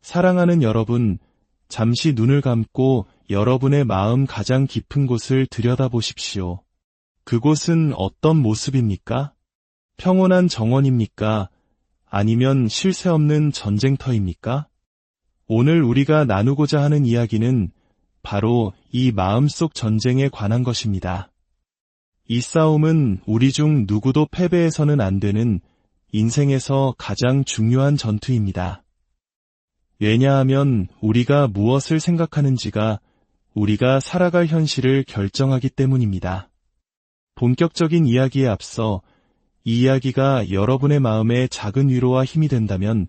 사랑하는 여러분, 잠시 눈을 감고 여러분의 마음 가장 깊은 곳을 들여다보십시오. 그곳은 어떤 모습입니까? 평온한 정원입니까? 아니면 쉴 새 없는 전쟁터입니까? 오늘 우리가 나누고자 하는 이야기는 바로 이 마음속 전쟁에 관한 것입니다. 이 싸움은 우리 중 누구도 패배해서는 안 되는 인생에서 가장 중요한 전투입니다. 왜냐하면 우리가 무엇을 생각하는지가 우리가 살아갈 현실을 결정하기 때문입니다. 본격적인 이야기에 앞서 이 이야기가 여러분의 마음에 작은 위로와 힘이 된다면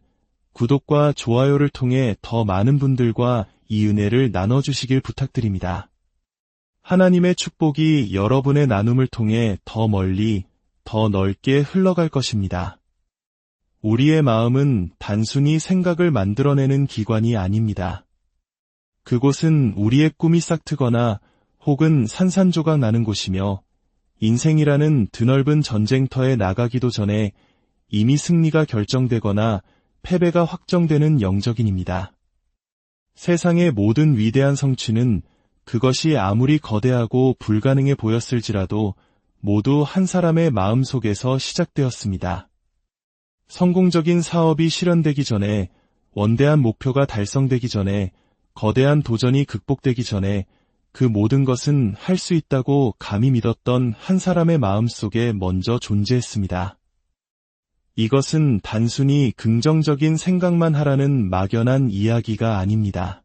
구독과 좋아요를 통해 더 많은 분들과 이 은혜를 나눠주시길 부탁드립니다. 하나님의 축복이 여러분의 나눔을 통해 더 멀리, 더 넓게 흘러갈 것입니다. 우리의 마음은 단순히 생각을 만들어내는 기관이 아닙니다. 그곳은 우리의 꿈이 싹트거나 혹은 산산조각 나는 곳이며 인생이라는 드넓은 전쟁터에 나가기도 전에 이미 승리가 결정되거나 패배가 확정되는 영적인입니다. 세상의 모든 위대한 성취는 그것이 아무리 거대하고 불가능해 보였을지라도 모두 한 사람의 마음속에서 시작되었습니다. 성공적인 사업이 실현되기 전에, 원대한 목표가 달성되기 전에, 거대한 도전이 극복되기 전에 그 모든 것은 할 수 있다고 감히 믿었던 한 사람의 마음속에 먼저 존재했습니다. 이것은 단순히 긍정적인 생각만 하라는 막연한 이야기가 아닙니다.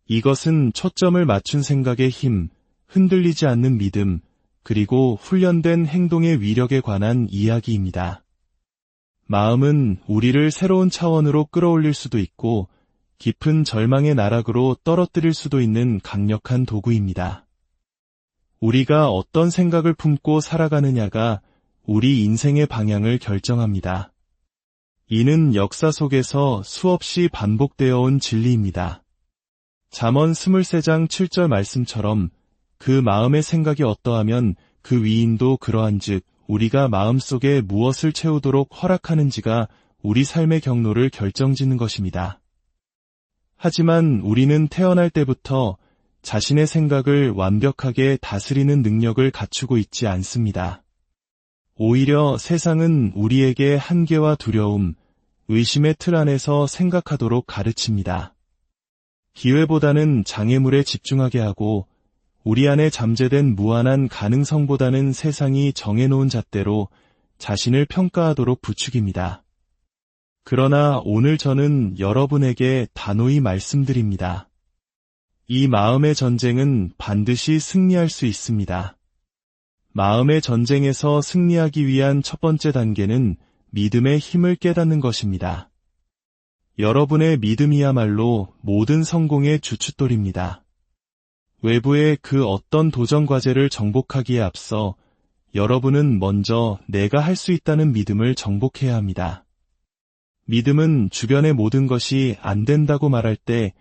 이것은 초점을 맞춘 생각의 힘, 흔들리지 않는 믿음, 그리고 훈련된 행동의 위력에 관한 이야기입니다. 마음은 우리를 새로운 차원으로 끌어올릴 수도 있고 깊은 절망의 나락으로 떨어뜨릴 수도 있는 강력한 도구입니다. 우리가 어떤 생각을 품고 살아가느냐가 우리 인생의 방향을 결정합니다. 이는 역사 속에서 수없이 반복되어 온 진리입니다. 잠언 23장 7절 말씀처럼 그 마음의 생각이 어떠하면 그 위인도 그러한즉 우리가 마음속에 무엇을 채우도록 허락하는지가 우리 삶의 경로를 결정짓는 것입니다. 하지만 우리는 태어날 때부터 자신의 생각을 완벽하게 다스리는 능력을 갖추고 있지 않습니다. 오히려 세상은 우리에게 한계와 두려움, 의심의 틀 안에서 생각하도록 가르칩니다. 기회보다는 장애물에 집중하게 하고 우리 안에 잠재된 무한한 가능성보다는 세상이 정해놓은 잣대로 자신을 평가하도록 부추깁니다. 그러나 오늘 저는 여러분에게 단호히 말씀드립니다. 이 마음의 전쟁은 반드시 승리할 수 있습니다. 마음의 전쟁에서 승리하기 위한 첫 번째 단계는 믿음의 힘을 깨닫는 것입니다. 여러분의 믿음이야말로 모든 성공의 주춧돌입니다. 외부의 그 어떤 도전 과제를 정복하기에 앞서 여러분은 먼저 내가 할 수 있다는 믿음을 정복해야 합니다. 믿음은 주변의 모든 것이 안 된다고 말할 때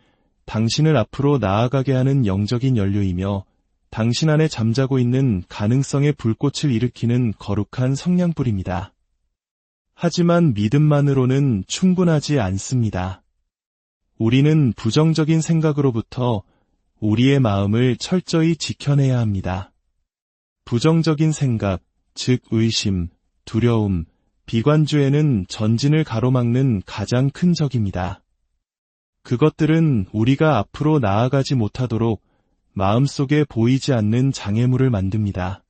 당신을 앞으로 나아가게 하는 영적인 연료이며 당신 안에 잠자고 있는 가능성의 불꽃을 일으키는 거룩한 성냥불입니다. 하지만 믿음만으로는 충분하지 않습니다. 우리는 부정적인 생각으로부터 우리의 마음을 철저히 지켜내야 합니다. 부정적인 생각, 즉 의심, 두려움, 비관주의는 전진을 가로막는 가장 큰 적입니다. 그것들은 우리가 앞으로 나아가지 못하도록 마음속에 보이지 않는 장애물을 만듭니다.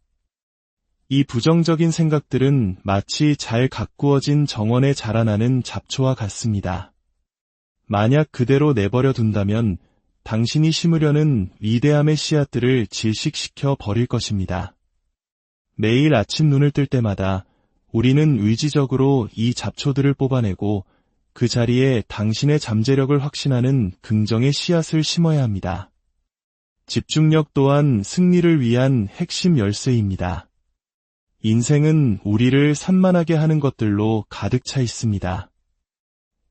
이 부정적인 생각들은 마치 잘 가꾸어진 정원에 자라나는 잡초와 같습니다. 만약 그대로 내버려 둔다면 당신이 심으려는 위대함의 씨앗들을 질식시켜 버릴 것입니다. 매일 아침 눈을 뜰 때마다 우리는 의지적으로 이 잡초들을 뽑아내고 그 자리에 당신의 잠재력을 확신하는 긍정의 씨앗을 심어야 합니다. 집중력 또한 승리를 위한 핵심 열쇠입니다. 인생은 우리를 산만하게 하는 것들로 가득 차 있습니다.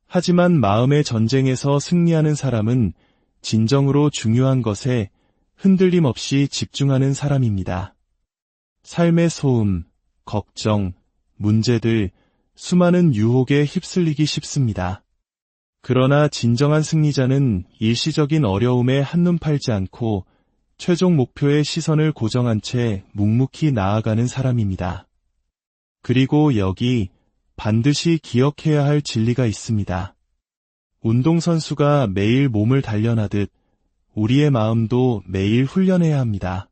하지만 마음의 전쟁에서 승리하는 사람은 진정으로 중요한 것에 흔들림 없이 집중하는 사람입니다. 삶의 소음, 걱정, 문제들, 수많은 유혹에 휩쓸리기 쉽습니다. 그러나 진정한 승리자는 일시적인 어려움에 한눈 팔지 않고 최종 목표의 시선을 고정한 채 묵묵히 나아가는 사람입니다. 그리고 여기 반드시 기억해야 할 진리가 있습니다. 운동선수가 매일 몸을 단련하듯 우리의 마음도 매일 훈련해야 합니다.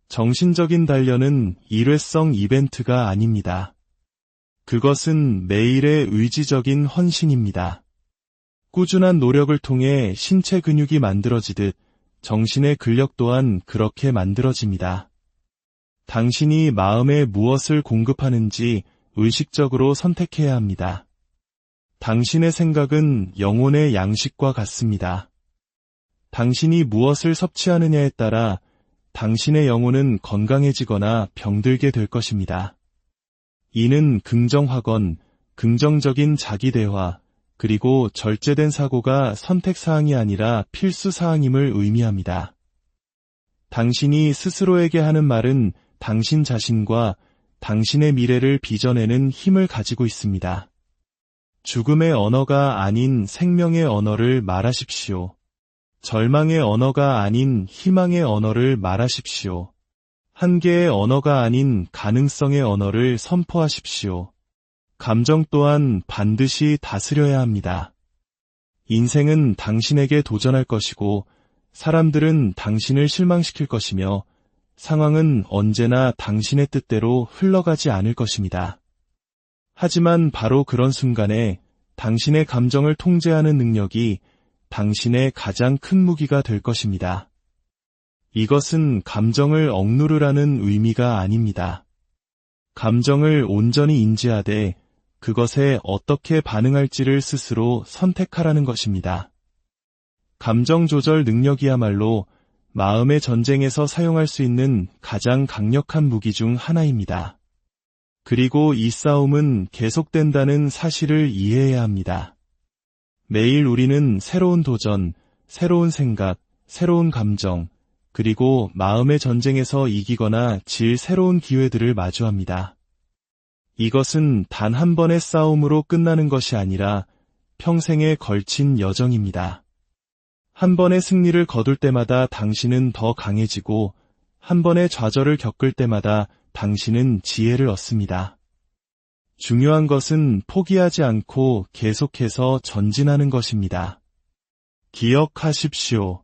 정신적인 단련은 일회성 이벤트가 아닙니다. 그것은 매일의 의지적인 헌신입니다. 꾸준한 노력을 통해 신체 근육이 만들어지듯 정신의 근력 또한 그렇게 만들어집니다. 당신이 마음에 무엇을 공급하는지 의식적으로 선택해야 합니다. 당신의 생각은 영혼의 양식과 같습니다. 당신이 무엇을 섭취하느냐에 따라 당신의 영혼은 건강해지거나 병들게 될 것입니다. 이는 긍정하건 긍정적인 자기대화, 그리고 절제된 사고가 선택사항이 아니라 필수사항임을 의미합니다. 당신이 스스로에게 하는 말은 당신 자신과 당신의 미래를 빚어내는 힘을 가지고 있습니다. 죽음의 언어가 아닌 생명의 언어를 말하십시오. 절망의 언어가 아닌 희망의 언어를 말하십시오. 한계의 언어가 아닌 가능성의 언어를 선포하십시오. 감정 또한 반드시 다스려야 합니다. 인생은 당신에게 도전할 것이고 사람들은 당신을 실망시킬 것이며 상황은 언제나 당신의 뜻대로 흘러가지 않을 것입니다. 하지만 바로 그런 순간에 당신의 감정을 통제하는 능력이 당신의 가장 큰 무기가 될 것입니다. 이것은 감정을 억누르라는 의미가 아닙니다. 감정을 온전히 인지하되 그것에 어떻게 반응할지를 스스로 선택하라는 것입니다. 감정 조절 능력이야말로 마음의 전쟁에서 사용할 수 있는 가장 강력한 무기 중 하나입니다. 그리고 이 싸움은 계속된다는 사실을 이해해야 합니다. 매일 우리는 새로운 도전, 새로운 생각, 새로운 감정, 그리고 마음의 전쟁에서 이기거나 질 새로운 기회들을 마주합니다. 이것은 단 한 번의 싸움으로 끝나는 것이 아니라 평생에 걸친 여정입니다. 한 번의 승리를 거둘 때마다 당신은 더 강해지고 한 번의 좌절을 겪을 때마다 당신은 지혜를 얻습니다. 중요한 것은 포기하지 않고 계속해서 전진하는 것입니다. 기억하십시오.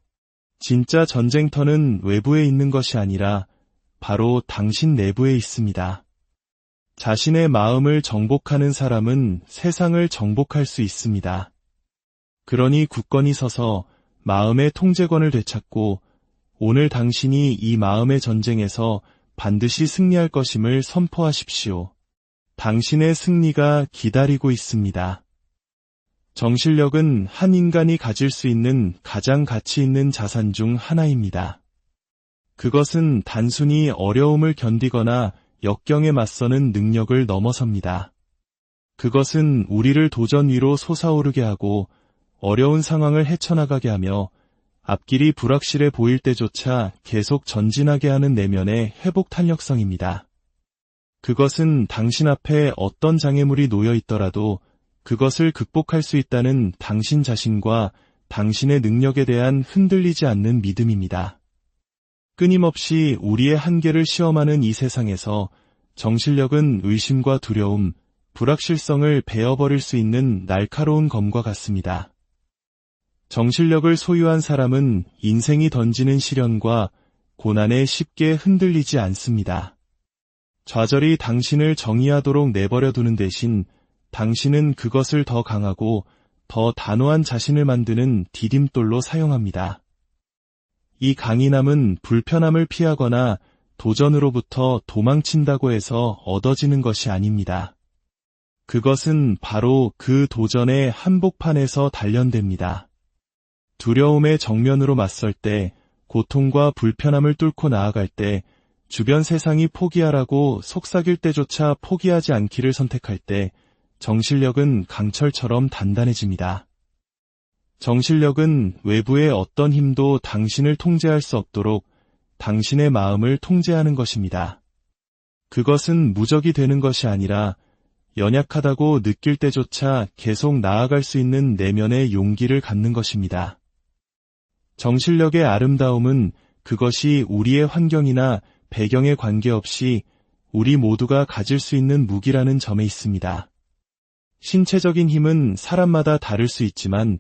진짜 전쟁터는 외부에 있는 것이 아니라 바로 당신 내부에 있습니다. 자신의 마음을 정복하는 사람은 세상을 정복할 수 있습니다. 그러니 굳건히 서서 마음의 통제권을 되찾고 오늘 당신이 이 마음의 전쟁에서 반드시 승리할 것임을 선포하십시오. 당신의 승리가 기다리고 있습니다. 정신력은 한 인간이 가질 수 있는 가장 가치 있는 자산 중 하나입니다. 그것은 단순히 어려움을 견디거나 역경에 맞서는 능력을 넘어섭니다. 그것은 우리를 도전 위로 솟아오르게 하고 어려운 상황을 헤쳐나가게 하며 앞길이 불확실해 보일 때조차 계속 전진하게 하는 내면의 회복 탄력성입니다. 그것은 당신 앞에 어떤 장애물이 놓여 있더라도 그것을 극복할 수 있다는 당신 자신과 당신의 능력에 대한 흔들리지 않는 믿음입니다. 끊임없이 우리의 한계를 시험하는 이 세상에서 정신력은 의심과 두려움, 불확실성을 베어버릴 수 있는 날카로운 검과 같습니다. 정신력을 소유한 사람은 인생이 던지는 시련과 고난에 쉽게 흔들리지 않습니다. 좌절이 당신을 정의하도록 내버려 두는 대신 당신은 그것을 더 강하고 더 단호한 자신을 만드는 디딤돌로 사용합니다. 이 강인함은 불편함을 피하거나 도전으로부터 도망친다고 해서 얻어지는 것이 아닙니다. 그것은 바로 그 도전의 한복판에서 단련됩니다. 두려움의 정면으로 맞설 때, 고통과 불편함을 뚫고 나아갈 때, 주변 세상이 포기하라고 속삭일 때조차 포기하지 않기를 선택할 때, 정신력은 강철처럼 단단해집니다. 정신력은 외부의 어떤 힘도 당신을 통제할 수 없도록 당신의 마음을 통제하는 것입니다. 그것은 무적이 되는 것이 아니라 연약하다고 느낄 때조차 계속 나아갈 수 있는 내면의 용기를 갖는 것입니다. 정신력의 아름다움은 그것이 우리의 환경이나 배경에 관계없이 우리 모두가 가질 수 있는 무기라는 점에 있습니다. 신체적인 힘은 사람마다 다를 수 있지만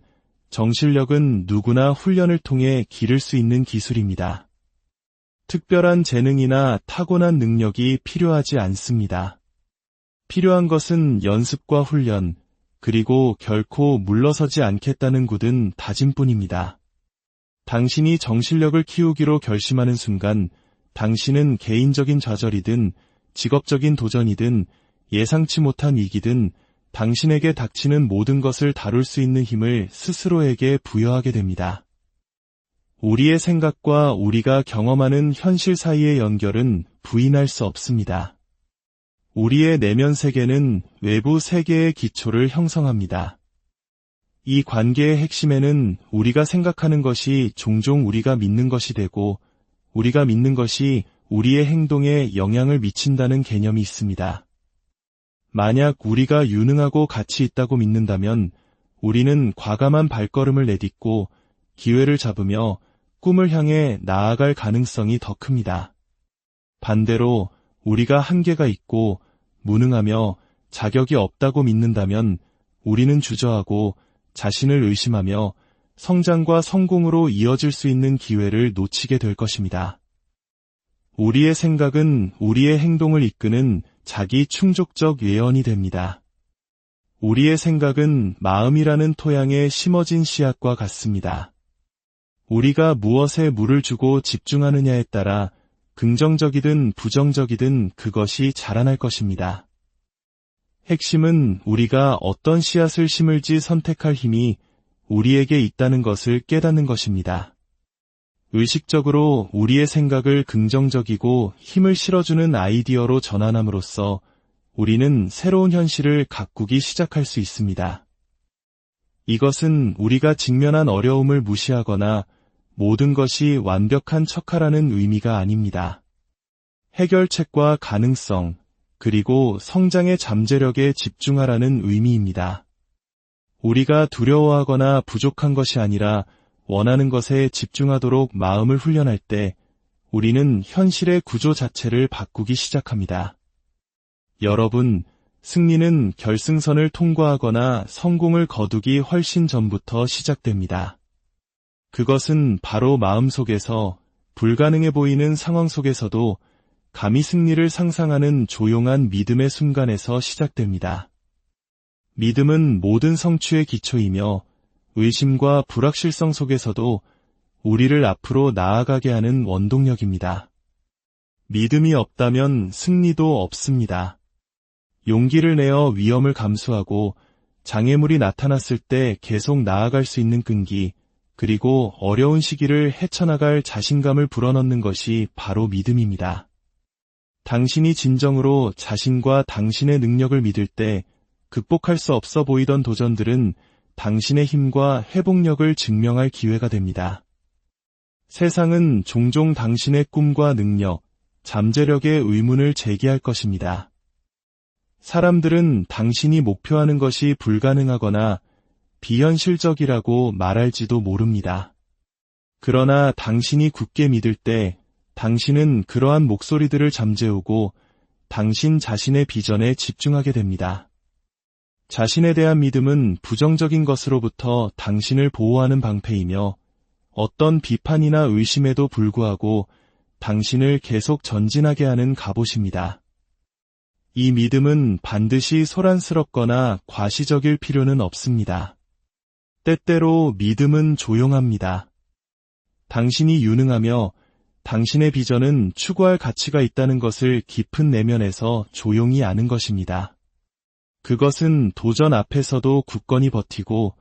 정신력은 누구나 훈련을 통해 기를 수 있는 기술입니다. 특별한 재능이나 타고난 능력이 필요하지 않습니다. 필요한 것은 연습과 훈련, 그리고 결코 물러서지 않겠다는 굳은 다짐뿐입니다. 당신이 정신력을 키우기로 결심하는 순간 당신은 개인적인 좌절이든 직업적인 도전이든 예상치 못한 위기든 당신에게 닥치는 모든 것을 다룰 수 있는 힘을 스스로에게 부여하게 됩니다. 우리의 생각과 우리가 경험하는 현실 사이의 연결은 부인할 수 없습니다. 우리의 내면 세계는 외부 세계의 기초를 형성합니다. 이 관계의 핵심에는 우리가 생각하는 것이 종종 우리가 믿는 것이 되고 우리가 믿는 것이 우리의 행동에 영향을 미친다는 개념이 있습니다. 만약 우리가 유능하고 가치 있다고 믿는다면 우리는 과감한 발걸음을 내딛고 기회를 잡으며 꿈을 향해 나아갈 가능성이 더 큽니다. 반대로 우리가 한계가 있고 무능하며 자격이 없다고 믿는다면 우리는 주저하고 자신을 의심하며 성장과 성공으로 이어질 수 있는 기회를 놓치게 될 것입니다. 우리의 생각은 우리의 행동을 이끄는 자기 충족적 예언이 됩니다. 우리의 생각은 마음이라는 토양에 심어진 씨앗과 같습니다. 우리가 무엇에 물을 주고 집중하느냐에 따라 긍정적이든 부정적이든 그것이 자라날 것입니다. 핵심은 우리가 어떤 씨앗을 심을지 선택할 힘이 우리에게 있다는 것을 깨닫는 것입니다. 의식적으로 우리의 생각을 긍정적이고 힘을 실어주는 아이디어로 전환함으로써 우리는 새로운 현실을 가꾸기 시작할 수 있습니다. 이것은 우리가 직면한 어려움을 무시하거나 모든 것이 완벽한 척하라는 의미가 아닙니다. 해결책과 가능성, 그리고 성장의 잠재력에 집중하라는 의미입니다. 우리가 두려워하거나 부족한 것이 아니라 원하는 것에 집중하도록 마음을 훈련할 때 우리는 현실의 구조 자체를 바꾸기 시작합니다. 여러분, 승리는 결승선을 통과하거나 성공을 거두기 훨씬 전부터 시작됩니다. 그것은 바로 마음속에서 불가능해 보이는 상황 속에서도 감히 승리를 상상하는 조용한 믿음의 순간에서 시작됩니다. 믿음은 모든 성취의 기초이며 의심과 불확실성 속에서도 우리를 앞으로 나아가게 하는 원동력입니다. 믿음이 없다면 승리도 없습니다. 용기를 내어 위험을 감수하고 장애물이 나타났을 때 계속 나아갈 수 있는 끈기, 그리고 어려운 시기를 헤쳐나갈 자신감을 불어넣는 것이 바로 믿음입니다. 당신이 진정으로 자신과 당신의 능력을 믿을 때 극복할 수 없어 보이던 도전들은 당신의 힘과 회복력을 증명할 기회가 됩니다. 세상은 종종 당신의 꿈과 능력, 잠재력의 의문을 제기할 것입니다. 사람들은 당신이 목표하는 것이 불가능하거나 비현실적이라고 말할지도 모릅니다. 그러나 당신이 굳게 믿을 때 당신은 그러한 목소리들을 잠재우고 당신 자신의 비전에 집중하게 됩니다. 자신에 대한 믿음은 부정적인 것으로부터 당신을 보호하는 방패이며 어떤 비판이나 의심에도 불구하고 당신을 계속 전진하게 하는 갑옷입니다. 이 믿음은 반드시 소란스럽거나 과시적일 필요는 없습니다. 때때로 믿음은 조용합니다. 당신이 유능하며 당신의 비전은 추구할 가치가 있다는 것을 깊은 내면에서 조용히 아는 것입니다. 그것은 도전 앞에서도 굳건히 버티고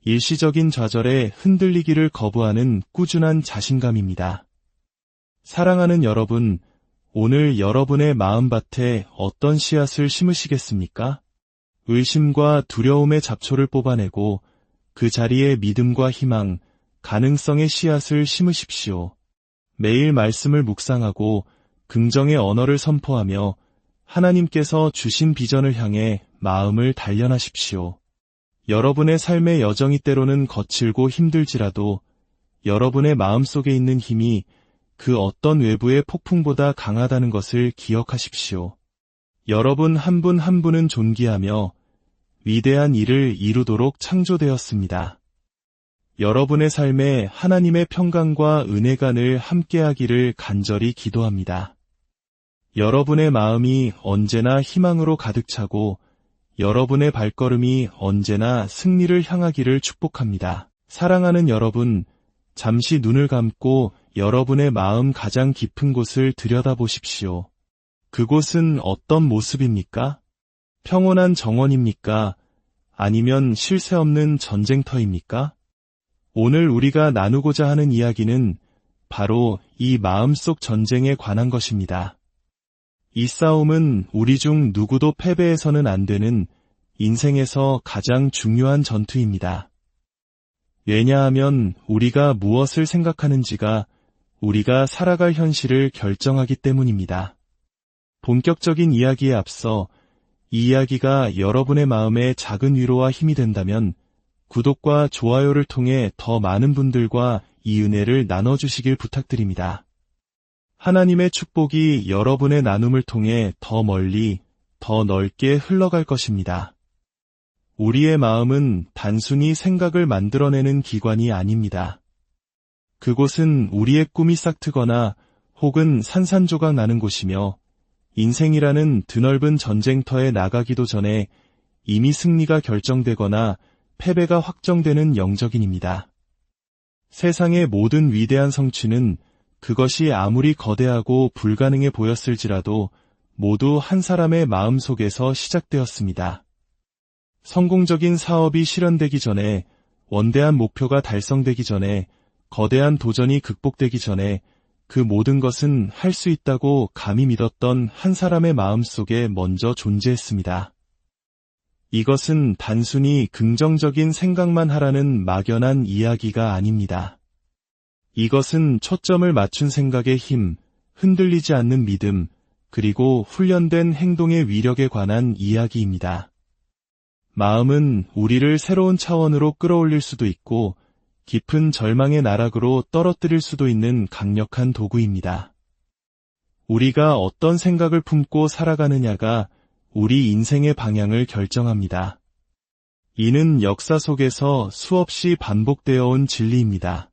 일시적인 좌절에 흔들리기를 거부하는 꾸준한 자신감입니다. 사랑하는 여러분, 오늘 여러분의 마음밭에 어떤 씨앗을 심으시겠습니까? 의심과 두려움의 잡초를 뽑아내고 그 자리에 믿음과 희망, 가능성의 씨앗을 심으십시오. 매일 말씀을 묵상하고 긍정의 언어를 선포하며 하나님께서 주신 비전을 향해 마음을 단련하십시오. 여러분의 삶의 여정이 때로는 거칠고 힘들지라도 여러분의 마음속에 있는 힘이 그 어떤 외부의 폭풍보다 강하다는 것을 기억하십시오. 여러분 한 분 한 분은 존귀하며 위대한 일을 이루도록 창조되었습니다. 여러분의 삶에 하나님의 평강과 은혜가 늘 함께하기를 간절히 기도합니다. 여러분의 마음이 언제나 희망으로 가득 차고 여러분의 발걸음이 언제나 승리를 향하기를 축복합니다. 사랑하는 여러분, 잠시 눈을 감고 여러분의 마음 가장 깊은 곳을 들여다보십시오. 그곳은 어떤 모습입니까? 평온한 정원입니까? 아니면 쉴 새 없는 전쟁터입니까? 오늘 우리가 나누고자 하는 이야기는 바로 이 마음속 전쟁에 관한 것입니다. 이 싸움은 우리 중 누구도 패배해서는 안 되는 인생에서 가장 중요한 전투입니다. 왜냐하면 우리가 무엇을 생각하는지가 우리가 살아갈 현실을 결정하기 때문입니다. 본격적인 이야기에 앞서 이 이야기가 여러분의 마음에 작은 위로와 힘이 된다면 구독과 좋아요를 통해 더 많은 분들과 이 은혜를 나눠주시길 부탁드립니다. 하나님의 축복이 여러분의 나눔을 통해 더 멀리, 더 넓게 흘러갈 것입니다. 우리의 마음은 단순히 생각을 만들어내는 기관이 아닙니다. 그곳은 우리의 꿈이 싹트거나 혹은 산산조각 나는 곳이며 인생이라는 드넓은 전쟁터에 나가기도 전에 이미 승리가 결정되거나 패배가 확정되는 영적인입니다. 세상의 모든 위대한 성취는 그것이 아무리 거대하고 불가능해 보였을지라도 모두 한 사람의 마음 속에서 시작되었습니다. 성공적인 사업이 실현되기 전에, 원대한 목표가 달성되기 전에, 거대한 도전이 극복되기 전에 그 모든 것은 할 수 있다고 감히 믿었던 한 사람의 마음 속에 먼저 존재했습니다. 이것은 단순히 긍정적인 생각만 하라는 막연한 이야기가 아닙니다. 이것은 초점을 맞춘 생각의 힘, 흔들리지 않는 믿음, 그리고 훈련된 행동의 위력에 관한 이야기입니다. 마음은 우리를 새로운 차원으로 끌어올릴 수도 있고 깊은 절망의 나락으로 떨어뜨릴 수도 있는 강력한 도구입니다. 우리가 어떤 생각을 품고 살아가느냐가 우리 인생의 방향을 결정합니다. 이는 역사 속에서 수없이 반복되어 온 진리입니다.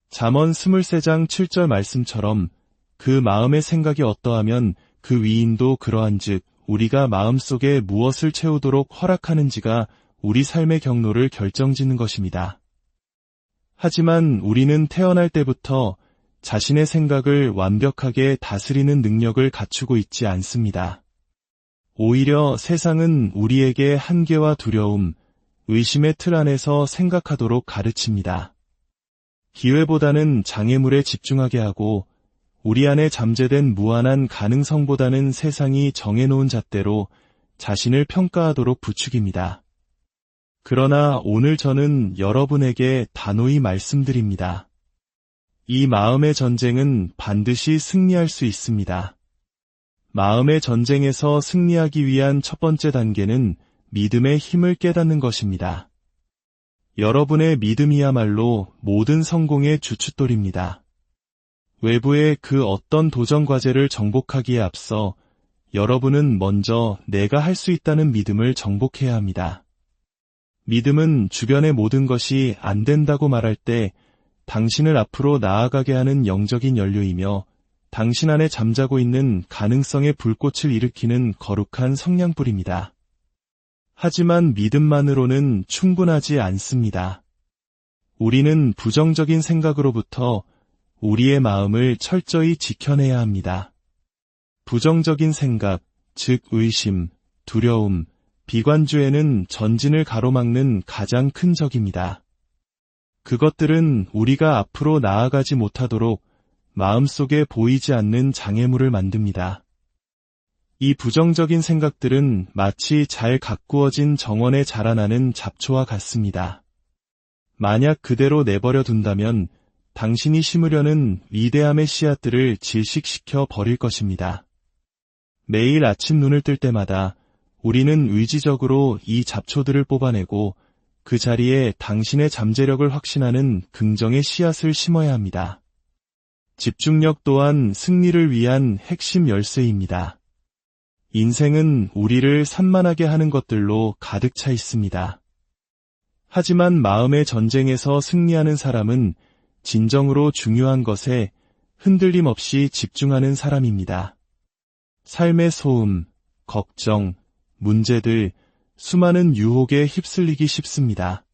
잠언 23장 7절 말씀처럼 그 마음의 생각이 어떠하면 그 위인도 그러한즉 우리가 마음속에 무엇을 채우도록 허락하는지가 우리 삶의 경로를 결정짓는 것입니다. 하지만 우리는 태어날 때부터 자신의 생각을 완벽하게 다스리는 능력을 갖추고 있지 않습니다. 오히려 세상은 우리에게 한계와 두려움, 의심의 틀 안에서 생각하도록 가르칩니다. 기회보다는 장애물에 집중하게 하고 우리 안에 잠재된 무한한 가능성보다는 세상이 정해놓은 잣대로 자신을 평가하도록 부추깁니다. 그러나 오늘 저는 여러분에게 단호히 말씀드립니다. 이 마음의 전쟁은 반드시 승리할 수 있습니다. 마음의 전쟁에서 승리하기 위한 첫 번째 단계는 믿음의 힘을 깨닫는 것입니다. 여러분의 믿음이야말로 모든 성공의 주춧돌입니다. 외부의 그 어떤 도전 과제를 정복하기에 앞서 여러분은 먼저 내가 할 수 있다는 믿음을 정복해야 합니다. 믿음은 주변의 모든 것이 안 된다고 말할 때 당신을 앞으로 나아가게 하는 영적인 연료이며 당신 안에 잠자고 있는 가능성의 불꽃을 일으키는 거룩한 성냥불입니다. 하지만 믿음만으로는 충분하지 않습니다. 우리는 부정적인 생각으로부터 우리의 마음을 철저히 지켜내야 합니다. 부정적인 생각, 즉 의심, 두려움, 비관주의는 전진을 가로막는 가장 큰 적입니다. 그것들은 우리가 앞으로 나아가지 못하도록 마음속에 보이지 않는 장애물을 만듭니다. 이 부정적인 생각들은 마치 잘 가꾸어진 정원에 자라나는 잡초와 같습니다. 만약 그대로 내버려 둔다면 당신이 심으려는 위대함의 씨앗들을 질식시켜 버릴 것입니다. 매일 아침 눈을 뜰 때마다 우리는 의지적으로 이 잡초들을 뽑아내고 그 자리에 당신의 잠재력을 확신하는 긍정의 씨앗을 심어야 합니다. 집중력 또한 승리를 위한 핵심 열쇠입니다. 인생은 우리를 산만하게 하는 것들로 가득 차 있습니다. 하지만 마음의 전쟁에서 승리하는 사람은 진정으로 중요한 것에 흔들림 없이 집중하는 사람입니다. 삶의 소음, 걱정, 문제들, 수많은 유혹에 휩쓸리기 쉽습니다.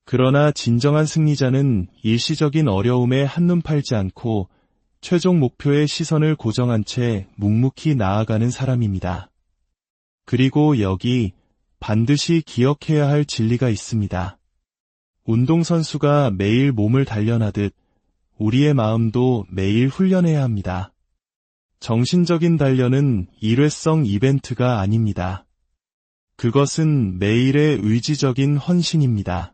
그러나 진정한 승리자는 일시적인 어려움에 한눈 팔지 않고 최종 목표의 시선을 고정한 채 묵묵히 나아가는 사람입니다. 그리고 여기 반드시 기억해야 할 진리가 있습니다. 운동선수가 매일 몸을 단련하듯 우리의 마음도 매일 훈련해야 합니다. 정신적인 단련은 일회성 이벤트가 아닙니다. 그것은 매일의 의지적인 헌신입니다.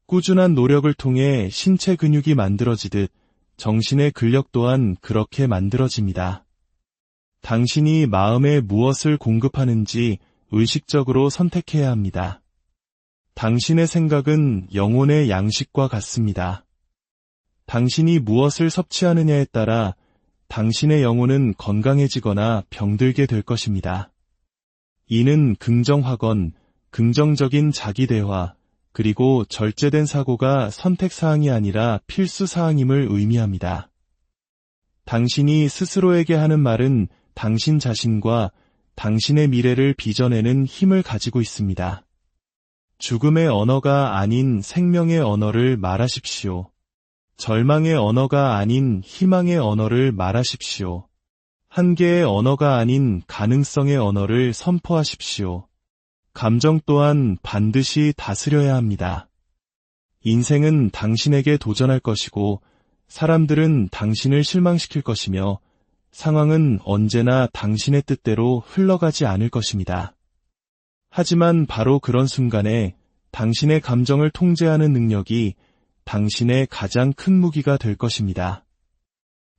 꾸준한 노력을 통해 신체 근육이 만들어지듯 정신의 근력 또한 그렇게 만들어집니다. 당신이 마음에 무엇을 공급하는지 의식적으로 선택해야 합니다. 당신의 생각은 영혼의 양식과 같습니다. 당신이 무엇을 섭취하느냐에 따라 당신의 영혼은 건강해지거나 병들게 될 것입니다. 이는 긍정하건 긍정적인 자기대화, 그리고 절제된 사고가 선택사항이 아니라 필수사항임을 의미합니다. 당신이 스스로에게 하는 말은 당신 자신과 당신의 미래를 빚어내는 힘을 가지고 있습니다. 죽음의 언어가 아닌 생명의 언어를 말하십시오. 절망의 언어가 아닌 희망의 언어를 말하십시오. 한계의 언어가 아닌 가능성의 언어를 선포하십시오. 감정 또한 반드시 다스려야 합니다. 인생은 당신에게 도전할 것이고 사람들은 당신을 실망시킬 것이며 상황은 언제나 당신의 뜻대로 흘러가지 않을 것입니다. 하지만 바로 그런 순간에 당신의 감정을 통제하는 능력이 당신의 가장 큰 무기가 될 것입니다.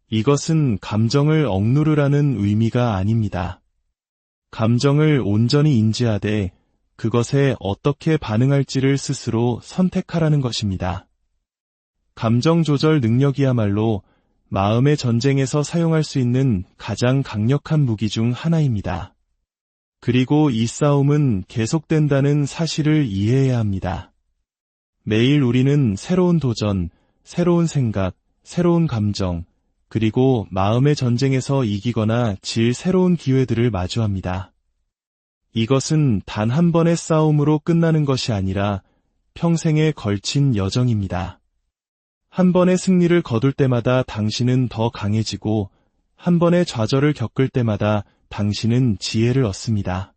이것은 감정을 억누르라는 의미가 아닙니다. 감정을 온전히 인지하되 그것에 어떻게 반응할지를 스스로 선택하라는 것입니다. 감정 조절 능력이야말로 마음의 전쟁에서 사용할 수 있는 가장 강력한 무기 중 하나입니다. 그리고 이 싸움은 계속된다는 사실을 이해해야 합니다. 매일 우리는 새로운 도전, 새로운 생각, 새로운 감정, 그리고 마음의 전쟁에서 이기거나 질 새로운 기회들을 마주합니다. 이것은 단 한 번의 싸움으로 끝나는 것이 아니라 평생에 걸친 여정입니다. 한 번의 승리를 거둘 때마다 당신은 더 강해지고 한 번의 좌절을 겪을 때마다 당신은 지혜를 얻습니다.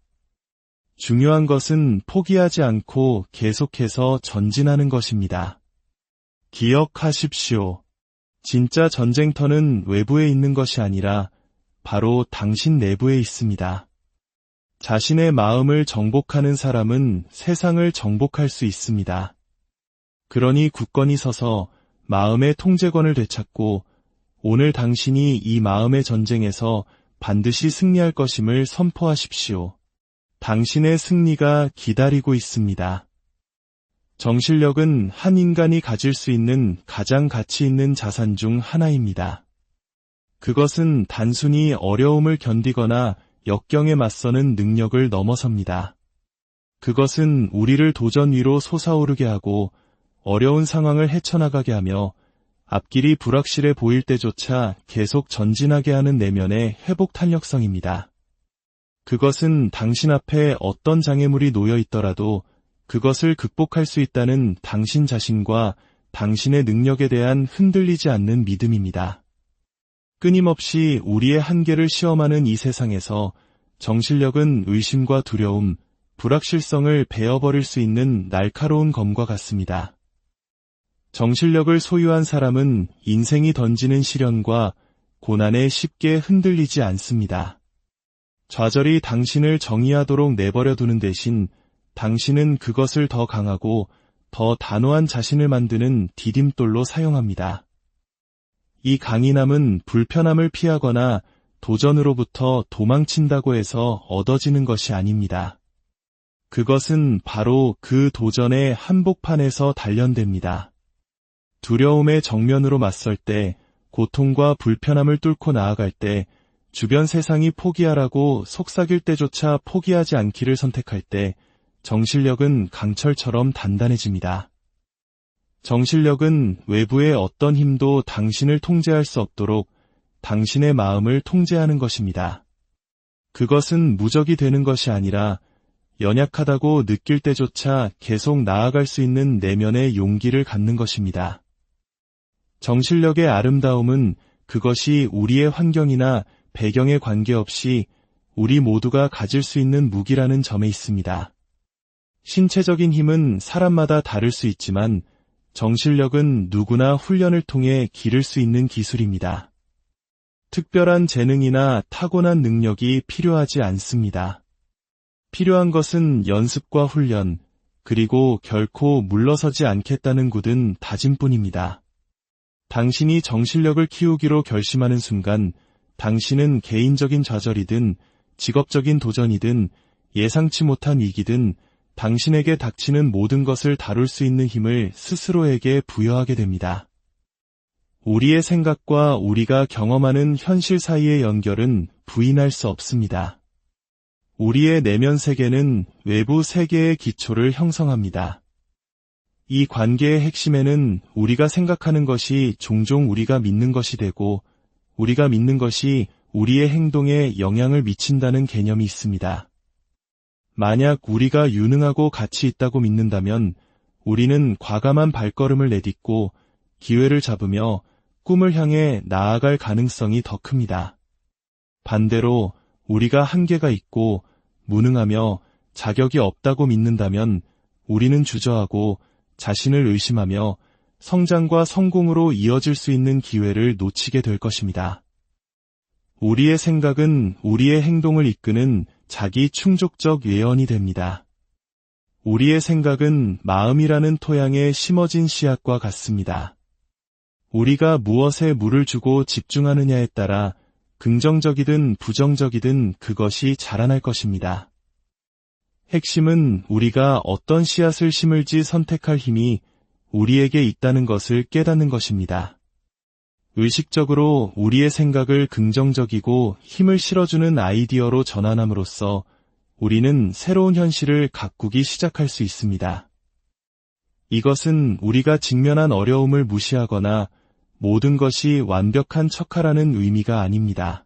중요한 것은 포기하지 않고 계속해서 전진하는 것입니다. 기억하십시오. 진짜 전쟁터는 외부에 있는 것이 아니라 바로 당신 내부에 있습니다. 자신의 마음을 정복하는 사람은 세상을 정복할 수 있습니다. 그러니 굳건히 서서 마음의 통제권을 되찾고 오늘 당신이 이 마음의 전쟁에서 반드시 승리할 것임을 선포하십시오. 당신의 승리가 기다리고 있습니다. 정신력은 한 인간이 가질 수 있는 가장 가치 있는 자산 중 하나입니다. 그것은 단순히 어려움을 견디거나 역경에 맞서는 능력을 넘어섭니다. 그것은 우리를 도전 위로 솟아오르게 하고 어려운 상황을 헤쳐나가게 하며 앞길이 불확실해 보일 때조차 계속 전진하게 하는 내면의 회복 탄력성입니다. 그것은 당신 앞에 어떤 장애물이 놓여 있더라도 그것을 극복할 수 있다는 당신 자신과 당신의 능력에 대한 흔들리지 않는 믿음입니다. 끊임없이 우리의 한계를 시험하는 이 세상에서 정신력은 의심과 두려움, 불확실성을 베어버릴 수 있는 날카로운 검과 같습니다. 정신력을 소유한 사람은 인생이 던지는 시련과 고난에 쉽게 흔들리지 않습니다. 좌절이 당신을 정의하도록 내버려 두는 대신 당신은 그것을 더 강하고 더 단호한 자신을 만드는 디딤돌로 사용합니다. 이 강인함은 불편함을 피하거나 도전으로부터 도망친다고 해서 얻어지는 것이 아닙니다. 그것은 바로 그 도전의 한복판에서 단련됩니다. 두려움의 정면으로 맞설 때, 고통과 불편함을 뚫고 나아갈 때, 주변 세상이 포기하라고 속삭일 때조차 포기하지 않기를 선택할 때, 정신력은 강철처럼 단단해집니다. 정신력은 외부의 어떤 힘도 당신을 통제할 수 없도록 당신의 마음을 통제하는 것입니다. 그것은 무적이 되는 것이 아니라 연약하다고 느낄 때조차 계속 나아갈 수 있는 내면의 용기를 갖는 것입니다. 정신력의 아름다움은 그것이 우리의 환경이나 배경에 관계없이 우리 모두가 가질 수 있는 무기라는 점에 있습니다. 신체적인 힘은 사람마다 다를 수 있지만 정신력은 누구나 훈련을 통해 기를 수 있는 기술입니다. 특별한 재능이나 타고난 능력이 필요하지 않습니다. 필요한 것은 연습과 훈련, 그리고 결코 물러서지 않겠다는 굳은 다짐뿐입니다. 당신이 정신력을 키우기로 결심하는 순간 당신은 개인적인 좌절이든 직업적인 도전이든 예상치 못한 위기든 당신에게 닥치는 모든 것을 다룰 수 있는 힘을 스스로에게 부여하게 됩니다. 우리의 생각과 우리가 경험하는 현실 사이의 연결은 부인할 수 없습니다. 우리의 내면 세계는 외부 세계의 기초를 형성합니다. 이 관계의 핵심에는 우리가 생각하는 것이 종종 우리가 믿는 것이 되고 우리가 믿는 것이 우리의 행동에 영향을 미친다는 개념이 있습니다. 만약 우리가 유능하고 가치 있다고 믿는다면 우리는 과감한 발걸음을 내딛고 기회를 잡으며 꿈을 향해 나아갈 가능성이 더 큽니다. 반대로 우리가 한계가 있고 무능하며 자격이 없다고 믿는다면 우리는 주저하고 자신을 의심하며 성장과 성공으로 이어질 수 있는 기회를 놓치게 될 것입니다. 우리의 생각은 우리의 행동을 이끄는 자기 충족적 예언이 됩니다. 우리의 생각은 마음이라는 토양에 심어진 씨앗과 같습니다. 우리가 무엇에 물을 주고 집중하느냐에 따라 긍정적이든 부정적이든 그것이 자라날 것입니다. 핵심은 우리가 어떤 씨앗을 심을지 선택할 힘이 우리에게 있다는 것을 깨닫는 것입니다. 의식적으로 우리의 생각을 긍정적이고 힘을 실어주는 아이디어로 전환함으로써 우리는 새로운 현실을 가꾸기 시작할 수 있습니다. 이것은 우리가 직면한 어려움을 무시하거나 모든 것이 완벽한 척하라는 의미가 아닙니다.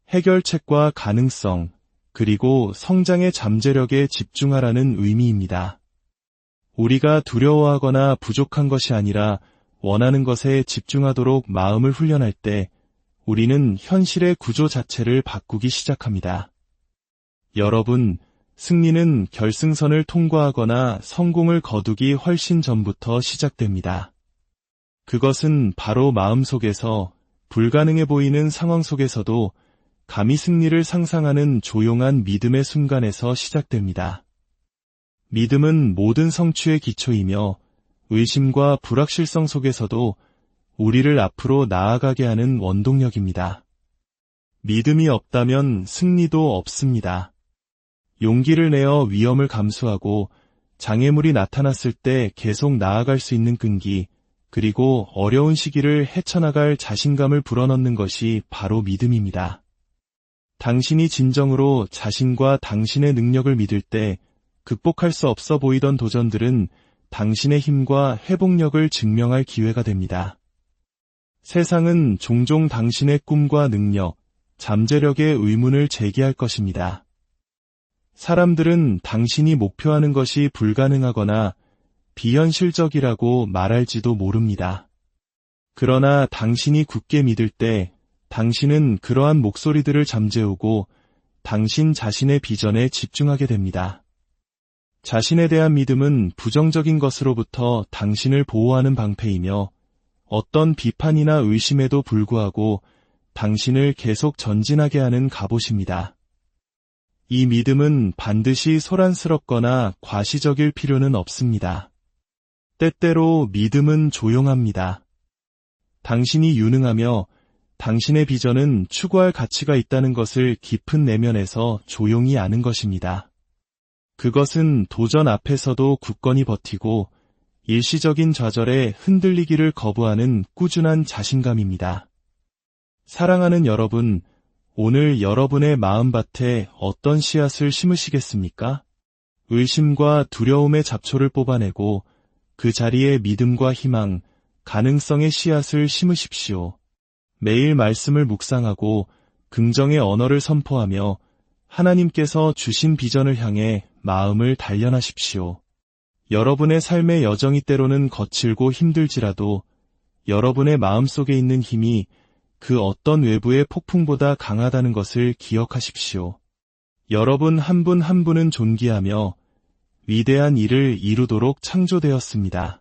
해결책과 가능성, 그리고 성장의 잠재력에 집중하라는 의미입니다. 우리가 두려워하거나 부족한 것이 아니라 원하는 것에 집중하도록 마음을 훈련할 때 우리는 현실의 구조 자체를 바꾸기 시작합니다. 여러분, 승리는 결승선을 통과하거나 성공을 거두기 훨씬 전부터 시작됩니다. 그것은 바로 마음속에서 불가능해 보이는 상황 속에서도 감히 승리를 상상하는 조용한 믿음의 순간에서 시작됩니다. 믿음은 모든 성취의 기초이며 의심과 불확실성 속에서도 우리를 앞으로 나아가게 하는 원동력입니다. 믿음이 없다면 승리도 없습니다. 용기를 내어 위험을 감수하고 장애물이 나타났을 때 계속 나아갈 수 있는 끈기, 그리고 어려운 시기를 헤쳐나갈 자신감을 불어넣는 것이 바로 믿음입니다. 당신이 진정으로 자신과 당신의 능력을 믿을 때 극복할 수 없어 보이던 도전들은 당신의 힘과 회복력을 증명할 기회가 됩니다. 세상은 종종 당신의 꿈과 능력, 잠재력의 의문을 제기할 것입니다. 사람들은 당신이 목표하는 것이 불가능하거나 비현실적이라고 말할지도 모릅니다. 그러나 당신이 굳게 믿을 때 당신은 그러한 목소리들을 잠재우고 당신 자신의 비전에 집중하게 됩니다. 자신에 대한 믿음은 부정적인 것으로부터 당신을 보호하는 방패이며 어떤 비판이나 의심에도 불구하고 당신을 계속 전진하게 하는 갑옷입니다. 이 믿음은 반드시 소란스럽거나 과시적일 필요는 없습니다. 때때로 믿음은 조용합니다. 당신이 유능하며 당신의 비전은 추구할 가치가 있다는 것을 깊은 내면에서 조용히 아는 것입니다. 그것은 도전 앞에서도 굳건히 버티고 일시적인 좌절에 흔들리기를 거부하는 꾸준한 자신감입니다. 사랑하는 여러분, 오늘 여러분의 마음밭에 어떤 씨앗을 심으시겠습니까? 의심과 두려움의 잡초를 뽑아내고 그 자리에 믿음과 희망, 가능성의 씨앗을 심으십시오. 매일 말씀을 묵상하고 긍정의 언어를 선포하며 하나님께서 주신 비전을 향해 마음을 단련하십시오. 여러분의 삶의 여정이 때로는 거칠고 힘들지라도 여러분의 마음속에 있는 힘이 그 어떤 외부의 폭풍보다 강하다는 것을 기억하십시오. 여러분 한 분 한 분은 존귀하며 위대한 일을 이루도록 창조되었습니다.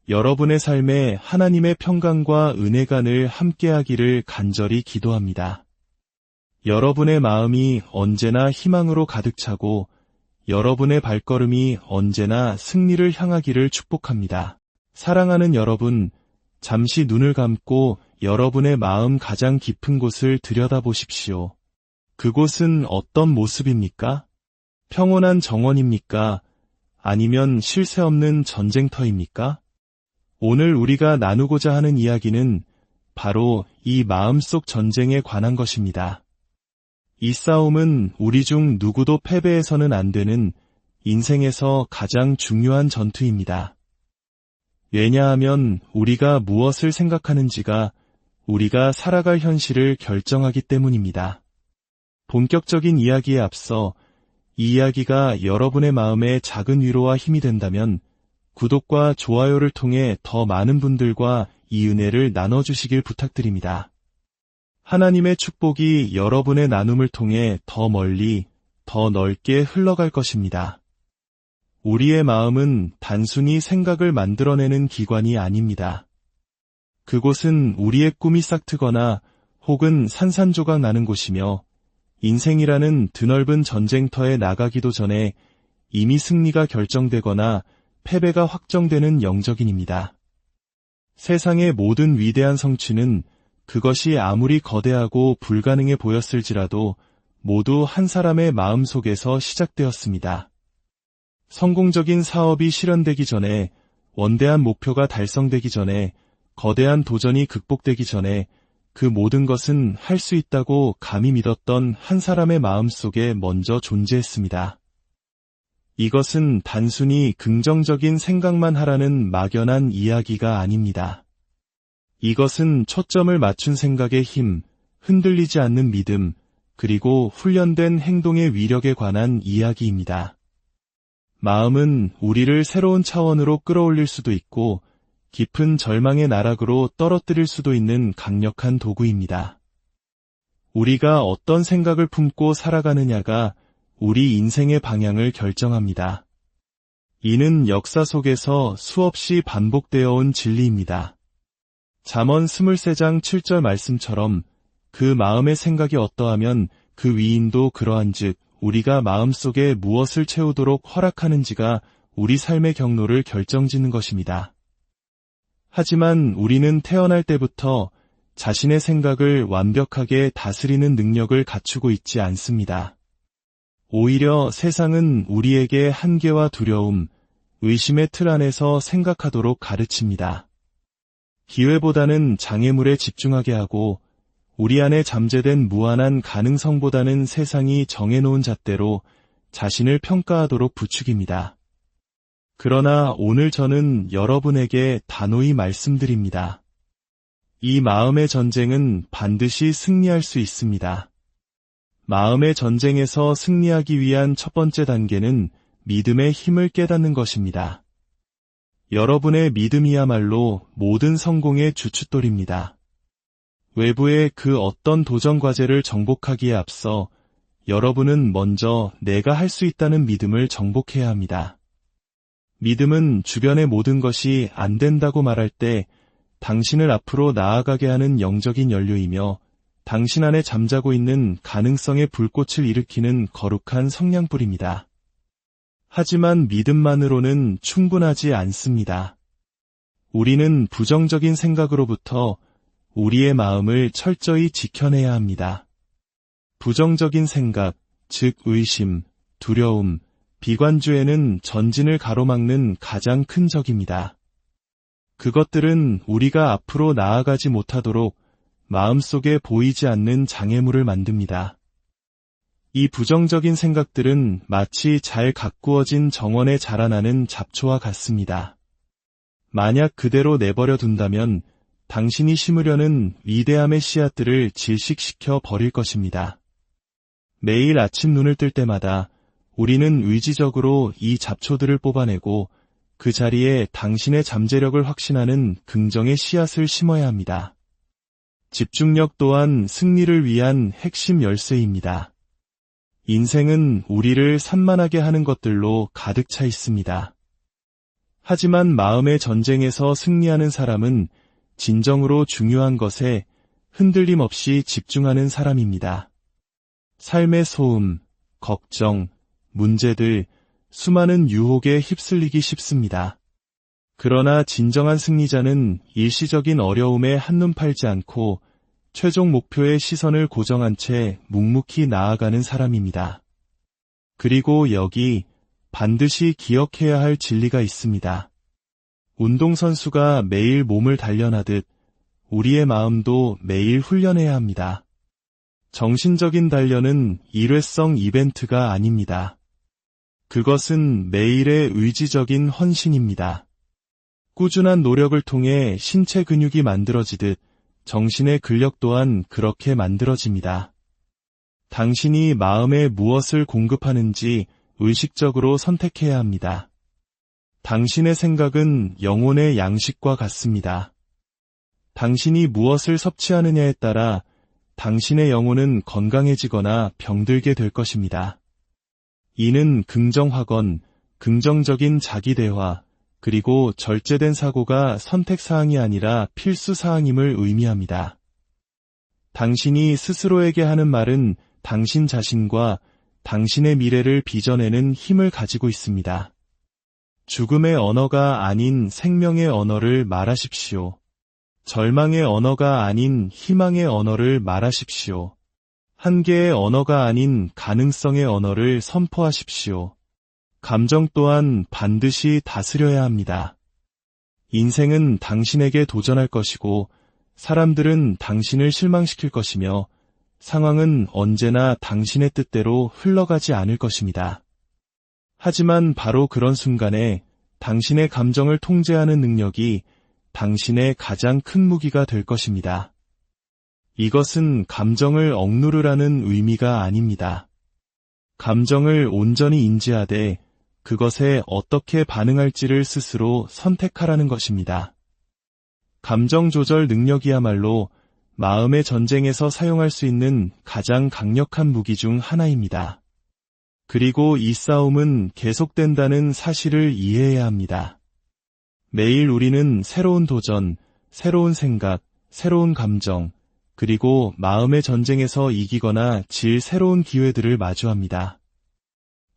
여러분의 삶에 하나님의 평강과 은혜가 늘 함께하기를 간절히 기도합니다. 여러분의 마음이 언제나 희망으로 가득 차고 여러분의 발걸음이 언제나 승리를 향하기를 축복합니다. 사랑하는 여러분, 잠시 눈을 감고 여러분의 마음 가장 깊은 곳을 들여다보십시오. 그곳은 어떤 모습입니까? 평온한 정원입니까? 아니면 쉴 새 없는 전쟁터입니까? 오늘 우리가 나누고자 하는 이야기는 바로 이 마음속 전쟁에 관한 것입니다. 이 싸움은 우리 중 누구도 패배해서는 안 되는 인생에서 가장 중요한 전투입니다. 왜냐하면 우리가 무엇을 생각하는지가 우리가 살아갈 현실을 결정하기 때문입니다. 본격적인 이야기에 앞서 이 이야기가 여러분의 마음에 작은 위로와 힘이 된다면 구독과 좋아요를 통해 더 많은 분들과 이 은혜를 나눠주시길 부탁드립니다. 하나님의 축복이 여러분의 나눔을 통해 더 멀리, 더 넓게 흘러갈 것입니다. 우리의 마음은 단순히 생각을 만들어내는 기관이 아닙니다. 그곳은 우리의 꿈이 싹트거나 혹은 산산조각 나는 곳이며 인생이라는 드넓은 전쟁터에 나가기도 전에 이미 승리가 결정되거나 패배가 확정되는 영적인입니다. 세상의 모든 위대한 성취는 그것이 아무리 거대하고 불가능해 보였을지라도 모두 한 사람의 마음속에서 시작되었습니다. 성공적인 사업이 실현되기 전에, 원대한 목표가 달성되기 전에, 거대한 도전이 극복되기 전에 그 모든 것은 할 수 있다고 감히 믿었던 한 사람의 마음속에 먼저 존재했습니다. 이것은 단순히 긍정적인 생각만 하라는 막연한 이야기가 아닙니다. 이것은 초점을 맞춘 생각의 힘, 흔들리지 않는 믿음, 그리고 훈련된 행동의 위력에 관한 이야기입니다. 마음은 우리를 새로운 차원으로 끌어올릴 수도 있고 깊은 절망의 나락으로 떨어뜨릴 수도 있는 강력한 도구입니다. 우리가 어떤 생각을 품고 살아가느냐가 우리 인생의 방향을 결정합니다. 이는 역사 속에서 수없이 반복되어 온 진리입니다. 잠언 23장 7절 말씀처럼 그 마음의 생각이 어떠하면 그 위인도 그러한즉 우리가 마음속에 무엇을 채우도록 허락하는지가 우리 삶의 경로를 결정짓는 것입니다. 하지만 우리는 태어날 때부터 자신의 생각을 완벽하게 다스리는 능력을 갖추고 있지 않습니다. 오히려 세상은 우리에게 한계와 두려움, 의심의 틀 안에서 생각하도록 가르칩니다. 기회보다는 장애물에 집중하게 하고 우리 안에 잠재된 무한한 가능성보다는 세상이 정해놓은 잣대로 자신을 평가하도록 부추깁니다. 그러나 오늘 저는 여러분에게 단호히 말씀드립니다. 이 마음의 전쟁은 반드시 승리할 수 있습니다. 마음의 전쟁에서 승리하기 위한 첫 번째 단계는 믿음의 힘을 깨닫는 것입니다. 여러분의 믿음이야말로 모든 성공의 주춧돌입니다. 외부의 그 어떤 도전 과제를 정복하기에 앞서 여러분은 먼저 내가 할 수 있다는 믿음을 정복해야 합니다. 믿음은 주변의 모든 것이 안 된다고 말할 때 당신을 앞으로 나아가게 하는 영적인 연료이며 당신 안에 잠자고 있는 가능성의 불꽃을 일으키는 거룩한 성냥불입니다. 하지만 믿음만으로는 충분하지 않습니다. 우리는 부정적인 생각으로부터 우리의 마음을 철저히 지켜내야 합니다. 부정적인 생각, 즉 의심, 두려움, 비관주의는 전진을 가로막는 가장 큰 적입니다. 그것들은 우리가 앞으로 나아가지 못하도록 마음속에 보이지 않는 장애물을 만듭니다. 이 부정적인 생각들은 마치 잘 가꾸어진 정원에 자라나는 잡초와 같습니다. 만약 그대로 내버려 둔다면 당신이 심으려는 위대함의 씨앗들을 질식시켜 버릴 것입니다. 매일 아침 눈을 뜰 때마다 우리는 의지적으로 이 잡초들을 뽑아내고 그 자리에 당신의 잠재력을 확신하는 긍정의 씨앗을 심어야 합니다. 집중력 또한 승리를 위한 핵심 열쇠입니다. 인생은 우리를 산만하게 하는 것들로 가득 차 있습니다. 하지만 마음의 전쟁에서 승리하는 사람은 진정으로 중요한 것에 흔들림 없이 집중하는 사람입니다. 삶의 소음, 걱정, 문제들, 수많은 유혹에 휩쓸리기 쉽습니다. 그러나 진정한 승리자는 일시적인 어려움에 한눈 팔지 않고 최종 목표의 시선을 고정한 채 묵묵히 나아가는 사람입니다. 그리고 여기 반드시 기억해야 할 진리가 있습니다. 운동선수가 매일 몸을 단련하듯 우리의 마음도 매일 훈련해야 합니다. 정신적인 단련은 일회성 이벤트가 아닙니다. 그것은 매일의 의지적인 헌신입니다. 꾸준한 노력을 통해 신체 근육이 만들어지듯 정신의 근력 또한 그렇게 만들어집니다. 당신이 마음에 무엇을 공급하는지 의식적으로 선택해야 합니다. 당신의 생각은 영혼의 양식과 같습니다. 당신이 무엇을 섭취하느냐에 따라 당신의 영혼은 건강해지거나 병들게 될 것입니다. 이는 긍정확언, 긍정적인 자기대화, 그리고 절제된 사고가 선택사항이 아니라 필수사항임을 의미합니다. 당신이 스스로에게 하는 말은 당신 자신과 당신의 미래를 빚어내는 힘을 가지고 있습니다. 죽음의 언어가 아닌 생명의 언어를 말하십시오. 절망의 언어가 아닌 희망의 언어를 말하십시오. 한계의 언어가 아닌 가능성의 언어를 선포하십시오. 감정 또한 반드시 다스려야 합니다. 인생은 당신에게 도전할 것이고 사람들은 당신을 실망시킬 것이며 상황은 언제나 당신의 뜻대로 흘러가지 않을 것입니다. 하지만 바로 그런 순간에 당신의 감정을 통제하는 능력이 당신의 가장 큰 무기가 될 것입니다. 이것은 감정을 억누르라는 의미가 아닙니다. 감정을 온전히 인지하되 그것에 어떻게 반응할지를 스스로 선택하라는 것입니다. 감정 조절 능력이야말로 마음의 전쟁에서 사용할 수 있는 가장 강력한 무기 중 하나입니다. 그리고 이 싸움은 계속된다는 사실을 이해해야 합니다. 매일 우리는 새로운 도전, 새로운 생각, 새로운 감정, 그리고 마음의 전쟁에서 이기거나 질 새로운 기회들을 마주합니다.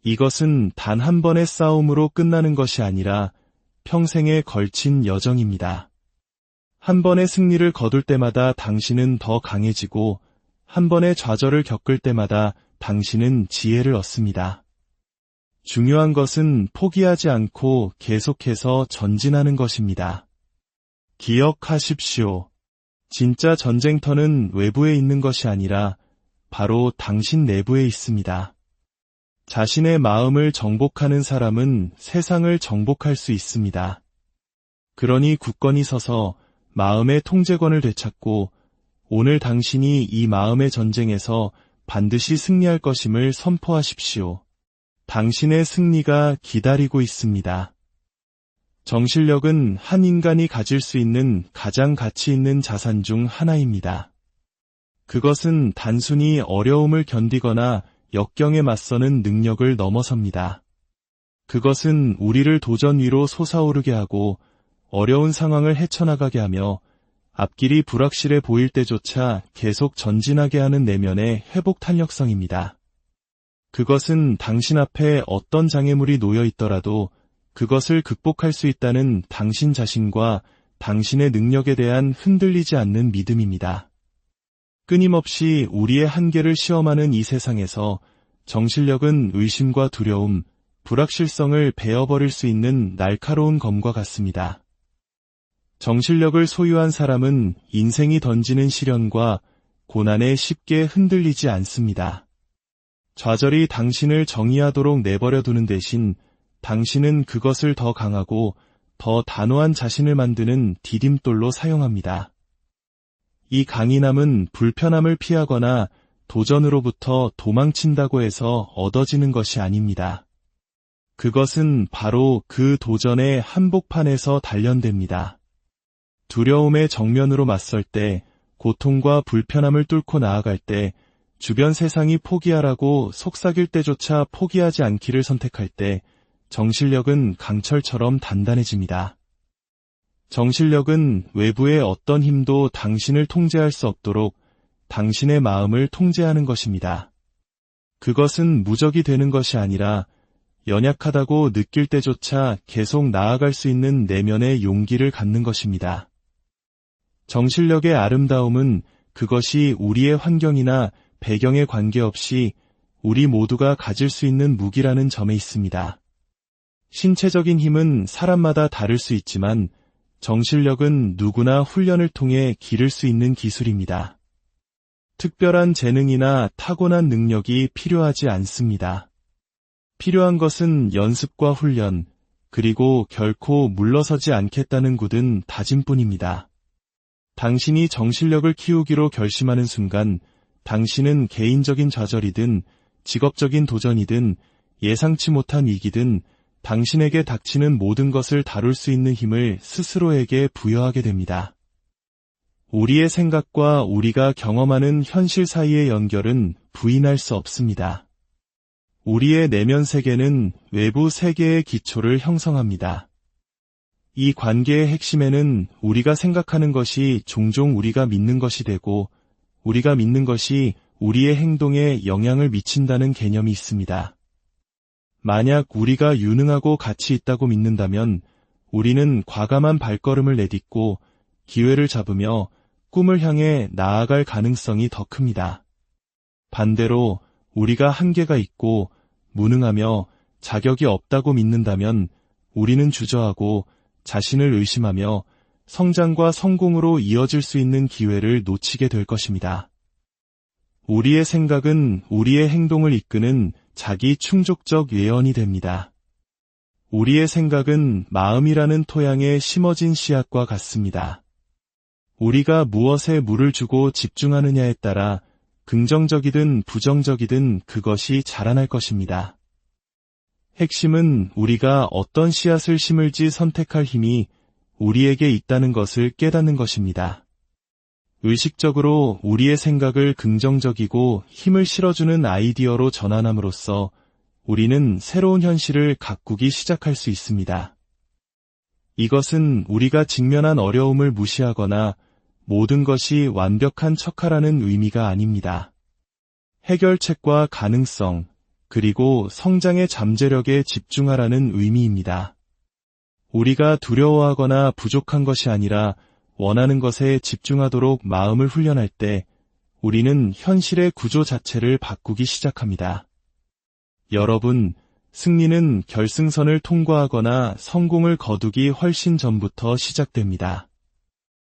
이것은 단 한 번의 싸움으로 끝나는 것이 아니라 평생에 걸친 여정입니다. 한 번의 승리를 거둘 때마다 당신은 더 강해지고 한 번의 좌절을 겪을 때마다 당신은 지혜를 얻습니다. 중요한 것은 포기하지 않고 계속해서 전진하는 것입니다. 기억하십시오. 진짜 전쟁터는 외부에 있는 것이 아니라 바로 당신 내부에 있습니다. 자신의 마음을 정복하는 사람은 세상을 정복할 수 있습니다. 그러니 굳건히 서서 마음의 통제권을 되찾고 오늘 당신이 이 마음의 전쟁에서 반드시 승리할 것임을 선포하십시오. 당신의 승리가 기다리고 있습니다. 정신력은 한 인간이 가질 수 있는 가장 가치 있는 자산 중 하나입니다. 그것은 단순히 어려움을 견디거나 역경에 맞서는 능력을 넘어섭니다. 그것은 우리를 도전 위로 솟아오르게 하고 어려운 상황을 헤쳐나가게 하며 앞길이 불확실해 보일 때조차 계속 전진하게 하는 내면의 회복 탄력성입니다. 그것은 당신 앞에 어떤 장애물이 놓여 있더라도 그것을 극복할 수 있다는 당신 자신과 당신의 능력에 대한 흔들리지 않는 믿음입니다. 끊임없이 우리의 한계를 시험하는 이 세상에서 정신력은 의심과 두려움, 불확실성을 베어버릴 수 있는 날카로운 검과 같습니다. 정신력을 소유한 사람은 인생이 던지는 시련과 고난에 쉽게 흔들리지 않습니다. 좌절이 당신을 정의하도록 내버려 두는 대신 당신은 그것을 더 강하고 더 단호한 자신을 만드는 디딤돌로 사용합니다. 이 강인함은 불편함을 피하거나 도전으로부터 도망친다고 해서 얻어지는 것이 아닙니다. 그것은 바로 그 도전의 한복판에서 단련됩니다. 두려움의 정면으로 맞설 때, 고통과 불편함을 뚫고 나아갈 때, 주변 세상이 포기하라고 속삭일 때조차 포기하지 않기를 선택할 때, 정신력은 강철처럼 단단해집니다. 정신력은 외부의 어떤 힘도 당신을 통제할 수 없도록 당신의 마음을 통제하는 것입니다. 그것은 무적이 되는 것이 아니라 연약하다고 느낄 때조차 계속 나아갈 수 있는 내면의 용기를 갖는 것입니다. 정신력의 아름다움은 그것이 우리의 환경이나 배경에 관계없이 우리 모두가 가질 수 있는 무기라는 점에 있습니다. 신체적인 힘은 사람마다 다를 수 있지만 정신력은 누구나 훈련을 통해 기를 수 있는 기술입니다. 특별한 재능이나 타고난 능력이 필요하지 않습니다. 필요한 것은 연습과 훈련, 그리고 결코 물러서지 않겠다는 굳은 다짐뿐입니다. 당신이 정신력을 키우기로 결심하는 순간 당신은 개인적인 좌절이든 직업적인 도전이든 예상치 못한 위기든 당신에게 닥치는 모든 것을 다룰 수 있는 힘을 스스로에게 부여하게 됩니다. 우리의 생각과 우리가 경험하는 현실 사이의 연결은 부인할 수 없습니다. 우리의 내면 세계는 외부 세계의 기초를 형성합니다. 이 관계의 핵심에는 우리가 생각하는 것이 종종 우리가 믿는 것이 되고 우리가 믿는 것이 우리의 행동에 영향을 미친다는 개념이 있습니다. 만약 우리가 유능하고 가치 있다고 믿는다면 우리는 과감한 발걸음을 내딛고 기회를 잡으며 꿈을 향해 나아갈 가능성이 더 큽니다. 반대로 우리가 한계가 있고 무능하며 자격이 없다고 믿는다면 우리는 주저하고 자신을 의심하며 성장과 성공으로 이어질 수 있는 기회를 놓치게 될 것입니다. 우리의 생각은 우리의 행동을 이끄는 자기 충족적 예언이 됩니다. 우리의 생각은 마음이라는 토양에 심어진 씨앗과 같습니다. 우리가 무엇에 물을 주고 집중하느냐에 따라 긍정적이든 부정적이든 그것이 자라날 것입니다. 핵심은 우리가 어떤 씨앗을 심을지 선택할 힘이 우리에게 있다는 것을 깨닫는 것입니다. 의식적으로 우리의 생각을 긍정적이고 힘을 실어주는 아이디어로 전환함으로써 우리는 새로운 현실을 가꾸기 시작할 수 있습니다. 이것은 우리가 직면한 어려움을 무시하거나 모든 것이 완벽한 척하라는 의미가 아닙니다. 해결책과 가능성, 그리고 성장의 잠재력에 집중하라는 의미입니다. 우리가 두려워하거나 부족한 것이 아니라 원하는 것에 집중하도록 마음을 훈련할 때 우리는 현실의 구조 자체를 바꾸기 시작합니다. 여러분, 승리는 결승선을 통과하거나 성공을 거두기 훨씬 전부터 시작됩니다.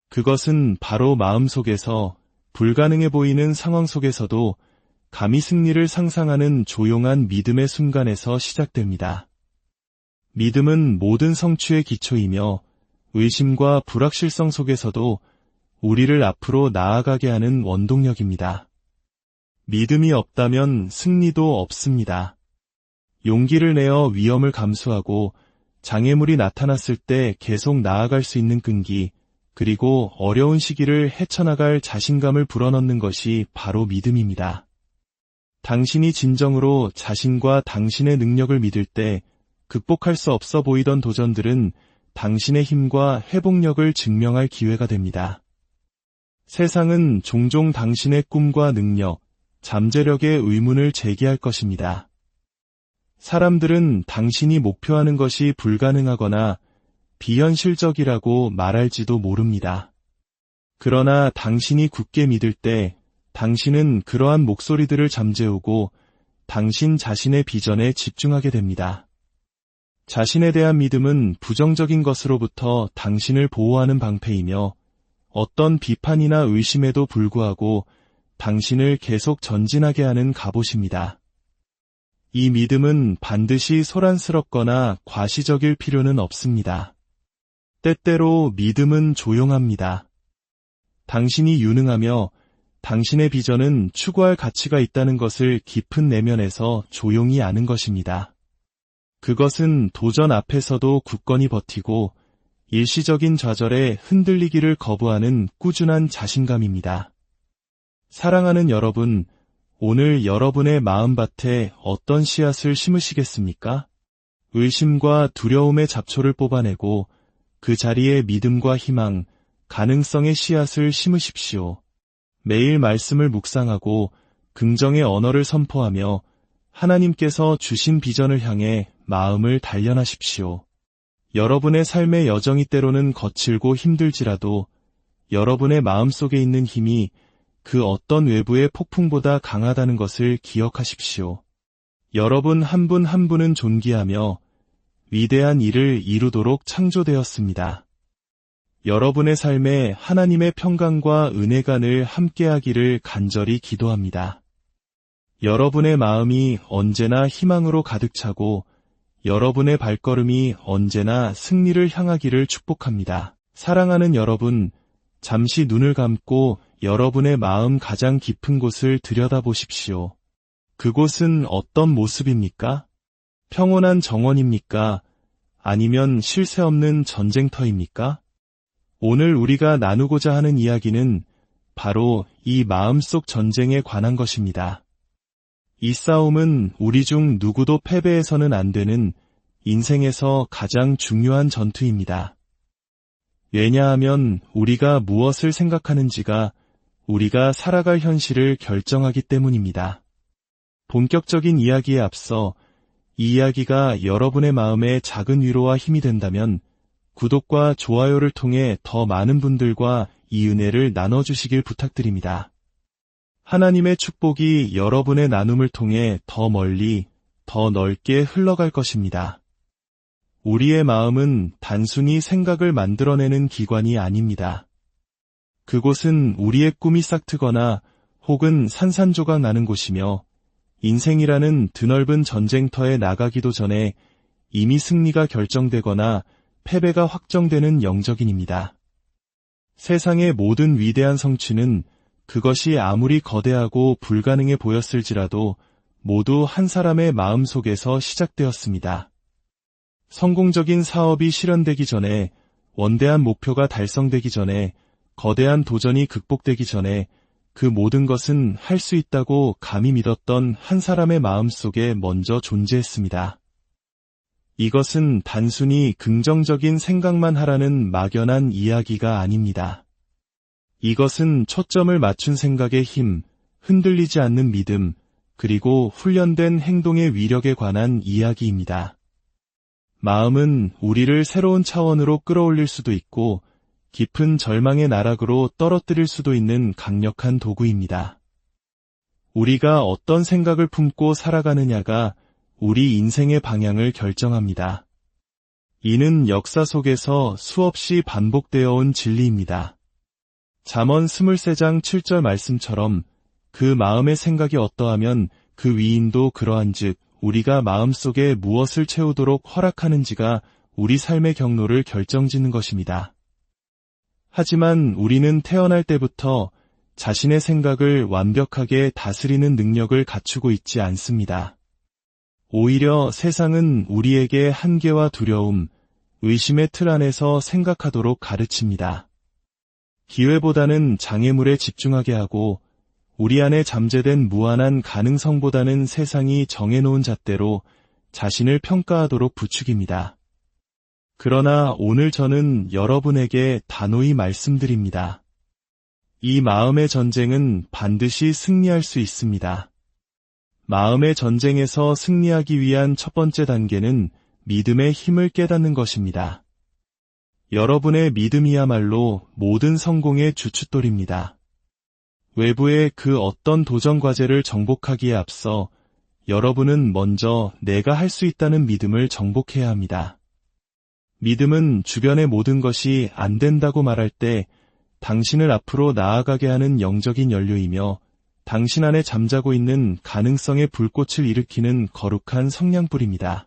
그것은 바로 마음속에서 불가능해 보이는 상황 속에서도 감히 승리를 상상하는 조용한 믿음의 순간에서 시작됩니다. 믿음은 모든 성취의 기초이며 의심과 불확실성 속에서도 우리를 앞으로 나아가게 하는 원동력입니다. 믿음이 없다면 승리도 없습니다. 용기를 내어 위험을 감수하고 장애물이 나타났을 때 계속 나아갈 수 있는 끈기, 그리고 어려운 시기를 헤쳐나갈 자신감을 불어넣는 것이 바로 믿음입니다. 당신이 진정으로 자신과 당신의 능력을 믿을 때 극복할 수 없어 보이던 도전들은 당신의 힘과 회복력을 증명할 기회가 됩니다. 세상은 종종 당신의 꿈과 능력, 잠재력의 의문을 제기할 것입니다. 사람들은 당신이 목표하는 것이 불가능하거나 비현실적이라고 말할지도 모릅니다. 그러나 당신이 굳게 믿을 때 당신은 그러한 목소리들을 잠재우고 당신 자신의 비전에 집중하게 됩니다. 자신에 대한 믿음은 부정적인 것으로부터 당신을 보호하는 방패이며 어떤 비판이나 의심에도 불구하고 당신을 계속 전진하게 하는 갑옷입니다. 이 믿음은 반드시 소란스럽거나 과시적일 필요는 없습니다. 때때로 믿음은 조용합니다. 당신이 유능하며 당신의 비전은 추구할 가치가 있다는 것을 깊은 내면에서 조용히 아는 것입니다. 그것은 도전 앞에서도 굳건히 버티고 일시적인 좌절에 흔들리기를 거부하는 꾸준한 자신감입니다. 사랑하는 여러분, 오늘 여러분의 마음밭에 어떤 씨앗을 심으시겠습니까? 의심과 두려움의 잡초를 뽑아내고 그 자리에 믿음과 희망, 가능성의 씨앗을 심으십시오. 매일 말씀을 묵상하고 긍정의 언어를 선포하며 하나님께서 주신 비전을 향해 마음을 단련하십시오. 여러분의 삶의 여정이 때로는 거칠고 힘들지라도 여러분의 마음속에 있는 힘이 그 어떤 외부의 폭풍보다 강하다는 것을 기억하십시오. 여러분 한 분 한 분은 존귀하며 위대한 일을 이루도록 창조되었습니다. 여러분의 삶에 하나님의 평강과 은혜가 늘 함께하기를 간절히 기도합니다. 여러분의 마음이 언제나 희망으로 가득 차고 여러분의 발걸음이 언제나 승리를 향하기를 축복합니다. 사랑하는 여러분, 잠시 눈을 감고 여러분의 마음 가장 깊은 곳을 들여다보십시오. 그곳은 어떤 모습입니까? 평온한 정원입니까? 아니면 쉴 새 없는 전쟁터입니까? 오늘 우리가 나누고자 하는 이야기는 바로 이 마음속 전쟁에 관한 것입니다. 이 싸움은 우리 중 누구도 패배해서는 안 되는 인생에서 가장 중요한 전투입니다. 왜냐하면 우리가 무엇을 생각하는지가 우리가 살아갈 현실을 결정하기 때문입니다. 본격적인 이야기에 앞서 이 이야기가 여러분의 마음에 작은 위로와 힘이 된다면 구독과 좋아요를 통해 더 많은 분들과 이 은혜를 나눠주시길 부탁드립니다. 하나님의 축복이 여러분의 나눔을 통해 더 멀리, 더 넓게 흘러갈 것입니다. 우리의 마음은 단순히 생각을 만들어내는 기관이 아닙니다. 그곳은 우리의 꿈이 싹트거나 혹은 산산조각 나는 곳이며 인생이라는 드넓은 전쟁터에 나가기도 전에 이미 승리가 결정되거나 패배가 확정되는 영적인입니다. 세상의 모든 위대한 성취는 그것이 아무리 거대하고 불가능해 보였을지라도 모두 한 사람의 마음속에서 시작되었습니다. 성공적인 사업이 실현되기 전에, 원대한 목표가 달성되기 전에, 거대한 도전이 극복되기 전에 그 모든 것은 할 수 있다고 감히 믿었던 한 사람의 마음속에 먼저 존재했습니다. 이것은 단순히 긍정적인 생각만 하라는 막연한 이야기가 아닙니다. 이것은 초점을 맞춘 생각의 힘, 흔들리지 않는 믿음, 그리고 훈련된 행동의 위력에 관한 이야기입니다. 마음은 우리를 새로운 차원으로 끌어올릴 수도 있고 깊은 절망의 나락으로 떨어뜨릴 수도 있는 강력한 도구입니다. 우리가 어떤 생각을 품고 살아가느냐가 우리 인생의 방향을 결정합니다. 이는 역사 속에서 수없이 반복되어 온 진리입니다. 잠언 23장 7절 말씀처럼 그 마음의 생각이 어떠하면 그 위인도 그러한즉 우리가 마음속에 무엇을 채우도록 허락하는지가 우리 삶의 경로를 결정짓는 것입니다. 하지만 우리는 태어날 때부터 자신의 생각을 완벽하게 다스리는 능력을 갖추고 있지 않습니다. 오히려 세상은 우리에게 한계와 두려움, 의심의 틀 안에서 생각하도록 가르칩니다. 기회보다는 장애물에 집중하게 하고 우리 안에 잠재된 무한한 가능성보다는 세상이 정해놓은 잣대로 자신을 평가하도록 부추깁니다. 그러나 오늘 저는 여러분에게 단호히 말씀드립니다. 이 마음의 전쟁은 반드시 승리할 수 있습니다. 마음의 전쟁에서 승리하기 위한 첫 번째 단계는 믿음의 힘을 깨닫는 것입니다. 여러분의 믿음이야말로 모든 성공의 주춧돌입니다. 외부의 그 어떤 도전 과제를 정복하기에 앞서 여러분은 먼저 내가 할 수 있다는 믿음을 정복해야 합니다. 믿음은 주변의 모든 것이 안 된다고 말할 때 당신을 앞으로 나아가게 하는 영적인 연료이며 당신 안에 잠자고 있는 가능성의 불꽃을 일으키는 거룩한 성냥불입니다.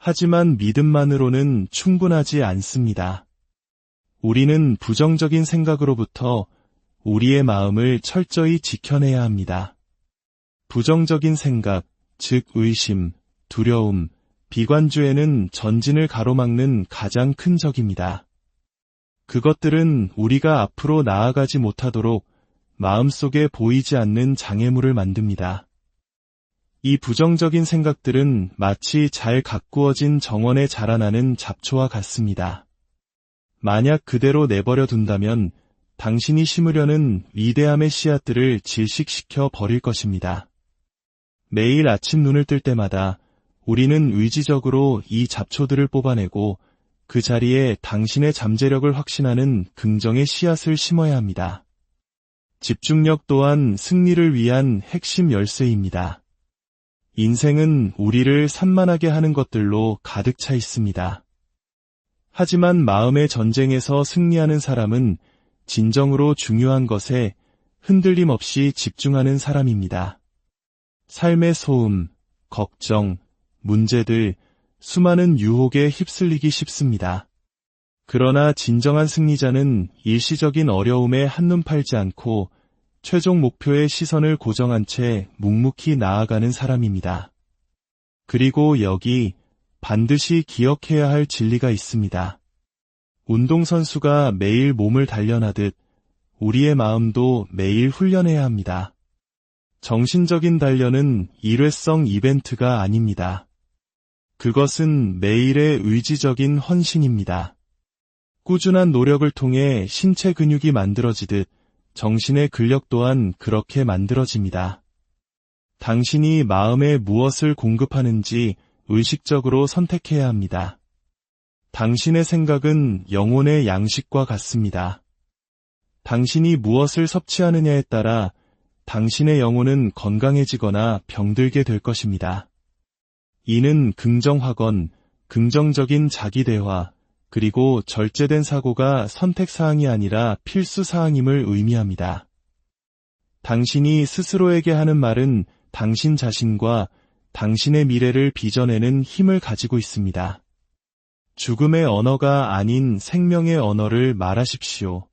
하지만 믿음만으로는 충분하지 않습니다. 우리는 부정적인 생각으로부터 우리의 마음을 철저히 지켜내야 합니다. 부정적인 생각, 즉 의심, 두려움, 비관주의는 전진을 가로막는 가장 큰 적입니다. 그것들은 우리가 앞으로 나아가지 못하도록 마음속에 보이지 않는 장애물을 만듭니다. 이 부정적인 생각들은 마치 잘 가꾸어진 정원에 자라나는 잡초와 같습니다. 만약 그대로 내버려 둔다면 당신이 심으려는 위대함의 씨앗들을 질식시켜 버릴 것입니다. 매일 아침 눈을 뜰 때마다 우리는 의지적으로 이 잡초들을 뽑아내고 그 자리에 당신의 잠재력을 확신하는 긍정의 씨앗을 심어야 합니다. 집중력 또한 승리를 위한 핵심 열쇠입니다. 인생은 우리를 산만하게 하는 것들로 가득 차 있습니다. 하지만 마음의 전쟁에서 승리하는 사람은 진정으로 중요한 것에 흔들림 없이 집중하는 사람입니다. 삶의 소음, 걱정, 문제들, 수많은 유혹에 휩쓸리기 쉽습니다. 그러나 진정한 승리자는 일시적인 어려움에 한눈 팔지 않고 최종 목표의 시선을 고정한 채 묵묵히 나아가는 사람입니다. 그리고 여기 반드시 기억해야 할 진리가 있습니다. 운동선수가 매일 몸을 단련하듯 우리의 마음도 매일 훈련해야 합니다. 정신적인 단련은 일회성 이벤트가 아닙니다. 그것은 매일의 의지적인 헌신입니다. 꾸준한 노력을 통해 신체 근육이 만들어지듯 정신의 근력 또한 그렇게 만들어집니다. 당신이 마음에 무엇을 공급하는지 의식적으로 선택해야 합니다. 당신의 생각은 영혼의 양식과 같습니다. 당신이 무엇을 섭취하느냐에 따라 당신의 영혼은 건강해지거나 병들게 될 것입니다. 이는 긍정확언, 긍정적인 자기대화, 그리고 절제된 사고가 선택사항이 아니라 필수사항임을 의미합니다. 당신이 스스로에게 하는 말은 당신 자신과 당신의 미래를 빚어내는 힘을 가지고 있습니다. 죽음의 언어가 아닌 생명의 언어를 말하십시오.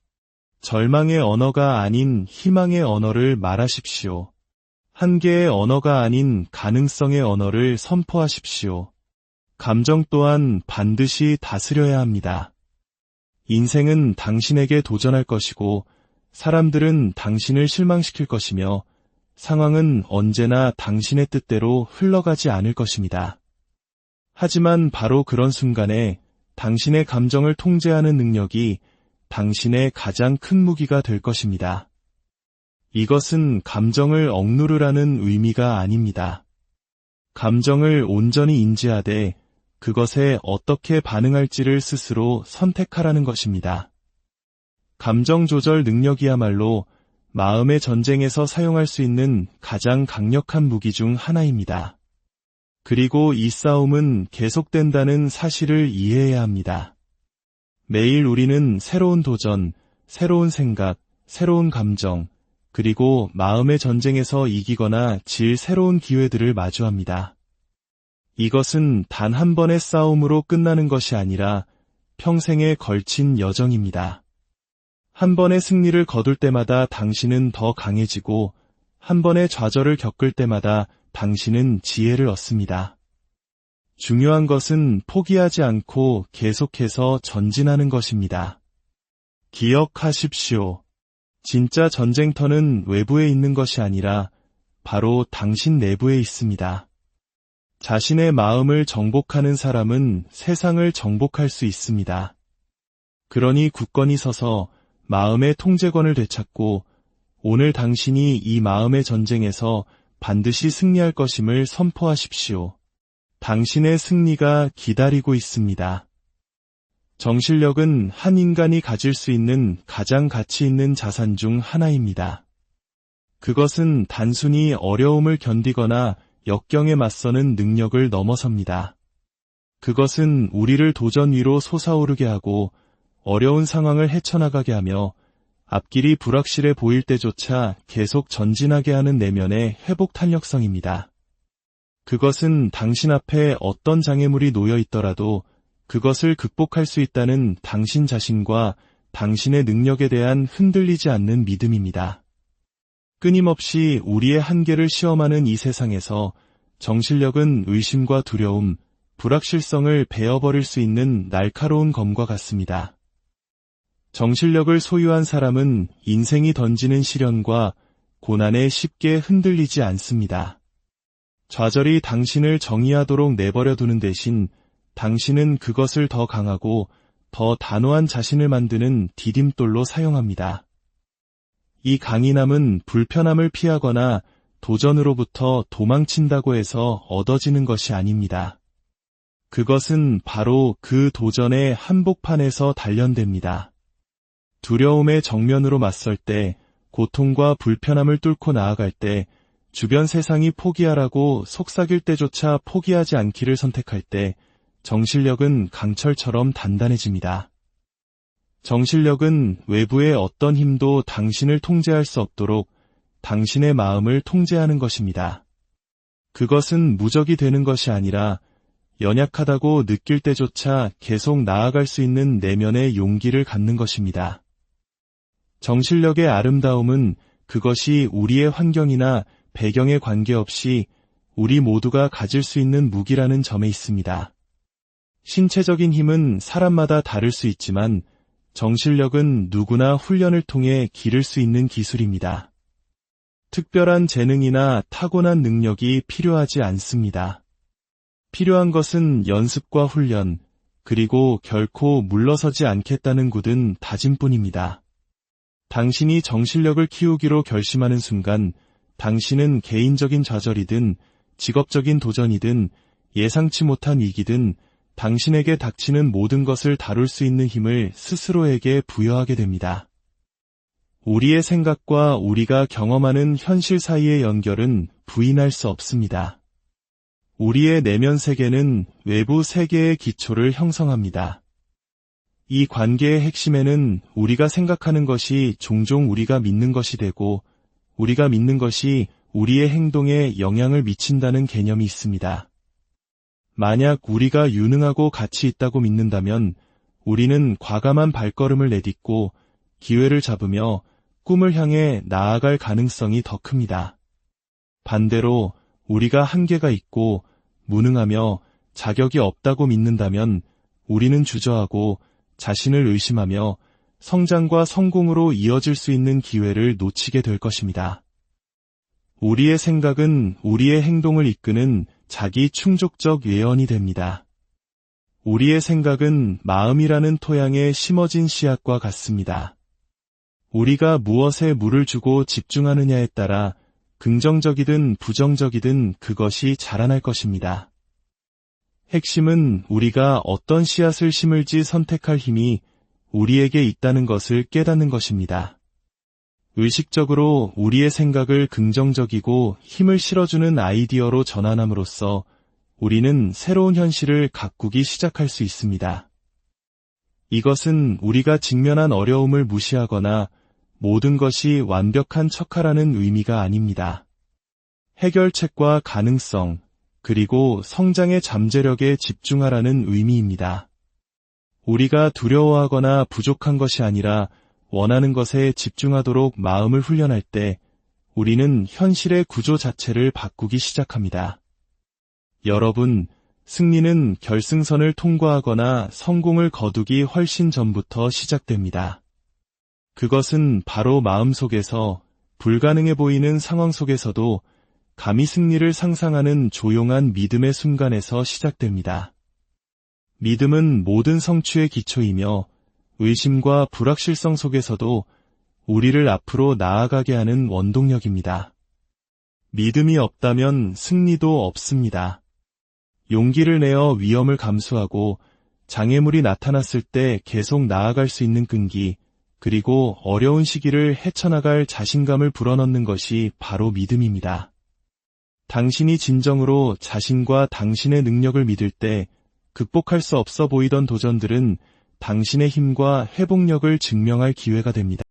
절망의 언어가 아닌 희망의 언어를 말하십시오. 한계의 언어가 아닌 가능성의 언어를 선포하십시오. 감정 또한 반드시 다스려야 합니다. 인생은 당신에게 도전할 것이고 사람들은 당신을 실망시킬 것이며 상황은 언제나 당신의 뜻대로 흘러가지 않을 것입니다. 하지만 바로 그런 순간에 당신의 감정을 통제하는 능력이 당신의 가장 큰 무기가 될 것입니다. 이것은 감정을 억누르라는 의미가 아닙니다. 감정을 온전히 인지하되 그것에 어떻게 반응할지를 스스로 선택하라는 것입니다. 감정 조절 능력이야말로 마음의 전쟁에서 사용할 수 있는 가장 강력한 무기 중 하나입니다. 그리고 이 싸움은 계속된다는 사실을 이해해야 합니다. 매일 우리는 새로운 도전, 새로운 생각, 새로운 감정, 그리고 마음의 전쟁에서 이기거나 질 새로운 기회들을 마주합니다. 이것은 단 한 번의 싸움으로 끝나는 것이 아니라 평생에 걸친 여정입니다. 한 번의 승리를 거둘 때마다 당신은 더 강해지고 한 번의 좌절을 겪을 때마다 당신은 지혜를 얻습니다. 중요한 것은 포기하지 않고 계속해서 전진하는 것입니다. 기억하십시오. 진짜 전쟁터는 외부에 있는 것이 아니라 바로 당신 내부에 있습니다. 자신의 마음을 정복하는 사람은 세상을 정복할 수 있습니다. 그러니 굳건히 서서 마음의 통제권을 되찾고 오늘 당신이 이 마음의 전쟁에서 반드시 승리할 것임을 선포하십시오. 당신의 승리가 기다리고 있습니다. 정신력은 한 인간이 가질 수 있는 가장 가치 있는 자산 중 하나입니다. 그것은 단순히 어려움을 견디거나 역경에 맞서는 능력을 넘어섭니다. 그것은 우리를 도전 위로 솟아오르게 하고 어려운 상황을 헤쳐나가게 하며 앞길이 불확실해 보일 때조차 계속 전진하게 하는 내면의 회복 탄력성입니다. 그것은 당신 앞에 어떤 장애물이 놓여 있더라도 그것을 극복할 수 있다는 당신 자신과 당신의 능력에 대한 흔들리지 않는 믿음입니다. 끊임없이 우리의 한계를 시험하는 이 세상에서 정신력은 의심과 두려움, 불확실성을 베어버릴 수 있는 날카로운 검과 같습니다. 정신력을 소유한 사람은 인생이 던지는 시련과 고난에 쉽게 흔들리지 않습니다. 좌절이 당신을 정의하도록 내버려 두는 대신 당신은 그것을 더 강하고 더 단호한 자신을 만드는 디딤돌로 사용합니다. 이 강인함은 불편함을 피하거나 도전으로부터 도망친다고 해서 얻어지는 것이 아닙니다. 그것은 바로 그 도전의 한복판에서 단련됩니다. 두려움의 정면으로 맞설 때, 고통과 불편함을 뚫고 나아갈 때, 주변 세상이 포기하라고 속삭일 때조차 포기하지 않기를 선택할 때, 정신력은 강철처럼 단단해집니다. 정신력은 외부의 어떤 힘도 당신을 통제할 수 없도록 당신의 마음을 통제하는 것입니다. 그것은 무적이 되는 것이 아니라 연약하다고 느낄 때조차 계속 나아갈 수 있는 내면의 용기를 갖는 것입니다. 정신력의 아름다움은 그것이 우리의 환경이나 배경에 관계없이 우리 모두가 가질 수 있는 무기라는 점에 있습니다. 신체적인 힘은 사람마다 다를 수 있지만 정신력은 누구나 훈련을 통해 기를 수 있는 기술입니다. 특별한 재능이나 타고난 능력이 필요하지 않습니다. 필요한 것은 연습과 훈련, 그리고 결코 물러서지 않겠다는 굳은 다짐뿐입니다. 당신이 정신력을 키우기로 결심하는 순간 당신은 개인적인 좌절이든 직업적인 도전이든 예상치 못한 위기든 당신에게 닥치는 모든 것을 다룰 수 있는 힘을 스스로에게 부여하게 됩니다. 우리의 생각과 우리가 경험하는 현실 사이의 연결은 부인할 수 없습니다. 우리의 내면 세계는 외부 세계의 기초를 형성합니다. 이 관계의 핵심에는 우리가 생각하는 것이 종종 우리가 믿는 것이 되고 우리가 믿는 것이 우리의 행동에 영향을 미친다는 개념이 있습니다. 만약 우리가 유능하고 가치 있다고 믿는다면 우리는 과감한 발걸음을 내딛고 기회를 잡으며 꿈을 향해 나아갈 가능성이 더 큽니다. 반대로 우리가 한계가 있고 무능하며 자격이 없다고 믿는다면 우리는 주저하고 자신을 의심하며 성장과 성공으로 이어질 수 있는 기회를 놓치게 될 것입니다. 우리의 생각은 우리의 행동을 이끄는 자기 충족적 예언이 됩니다. 우리의 생각은 마음이라는 토양에 심어진 씨앗과 같습니다. 우리가 무엇에 물을 주고 집중하느냐에 따라 긍정적이든 부정적이든 그것이 자라날 것입니다. 핵심은 우리가 어떤 씨앗을 심을지 선택할 힘이 우리에게 있다는 것을 깨닫는 것입니다. 의식적으로 우리의 생각을 긍정적이고 힘을 실어주는 아이디어로 전환함으로써 우리는 새로운 현실을 가꾸기 시작할 수 있습니다. 이것은 우리가 직면한 어려움을 무시하거나 모든 것이 완벽한 척하라는 의미가 아닙니다. 해결책과 가능성, 그리고 성장의 잠재력에 집중하라는 의미입니다. 우리가 두려워하거나 부족한 것이 아니라 원하는 것에 집중하도록 마음을 훈련할 때 우리는 현실의 구조 자체를 바꾸기 시작합니다. 여러분, 승리는 결승선을 통과하거나 성공을 거두기 훨씬 전부터 시작됩니다. 그것은 바로 마음속에서 불가능해 보이는 상황 속에서도 감히 승리를 상상하는 조용한 믿음의 순간에서 시작됩니다. 믿음은 모든 성취의 기초이며 의심과 불확실성 속에서도 우리를 앞으로 나아가게 하는 원동력입니다. 믿음이 없다면 승리도 없습니다. 용기를 내어 위험을 감수하고 장애물이 나타났을 때 계속 나아갈 수 있는 끈기, 그리고 어려운 시기를 헤쳐나갈 자신감을 불어넣는 것이 바로 믿음입니다. 당신이 진정으로 자신과 당신의 능력을 믿을 때 극복할 수 없어 보이던 도전들은 당신의 힘과 회복력을 증명할 기회가 됩니다.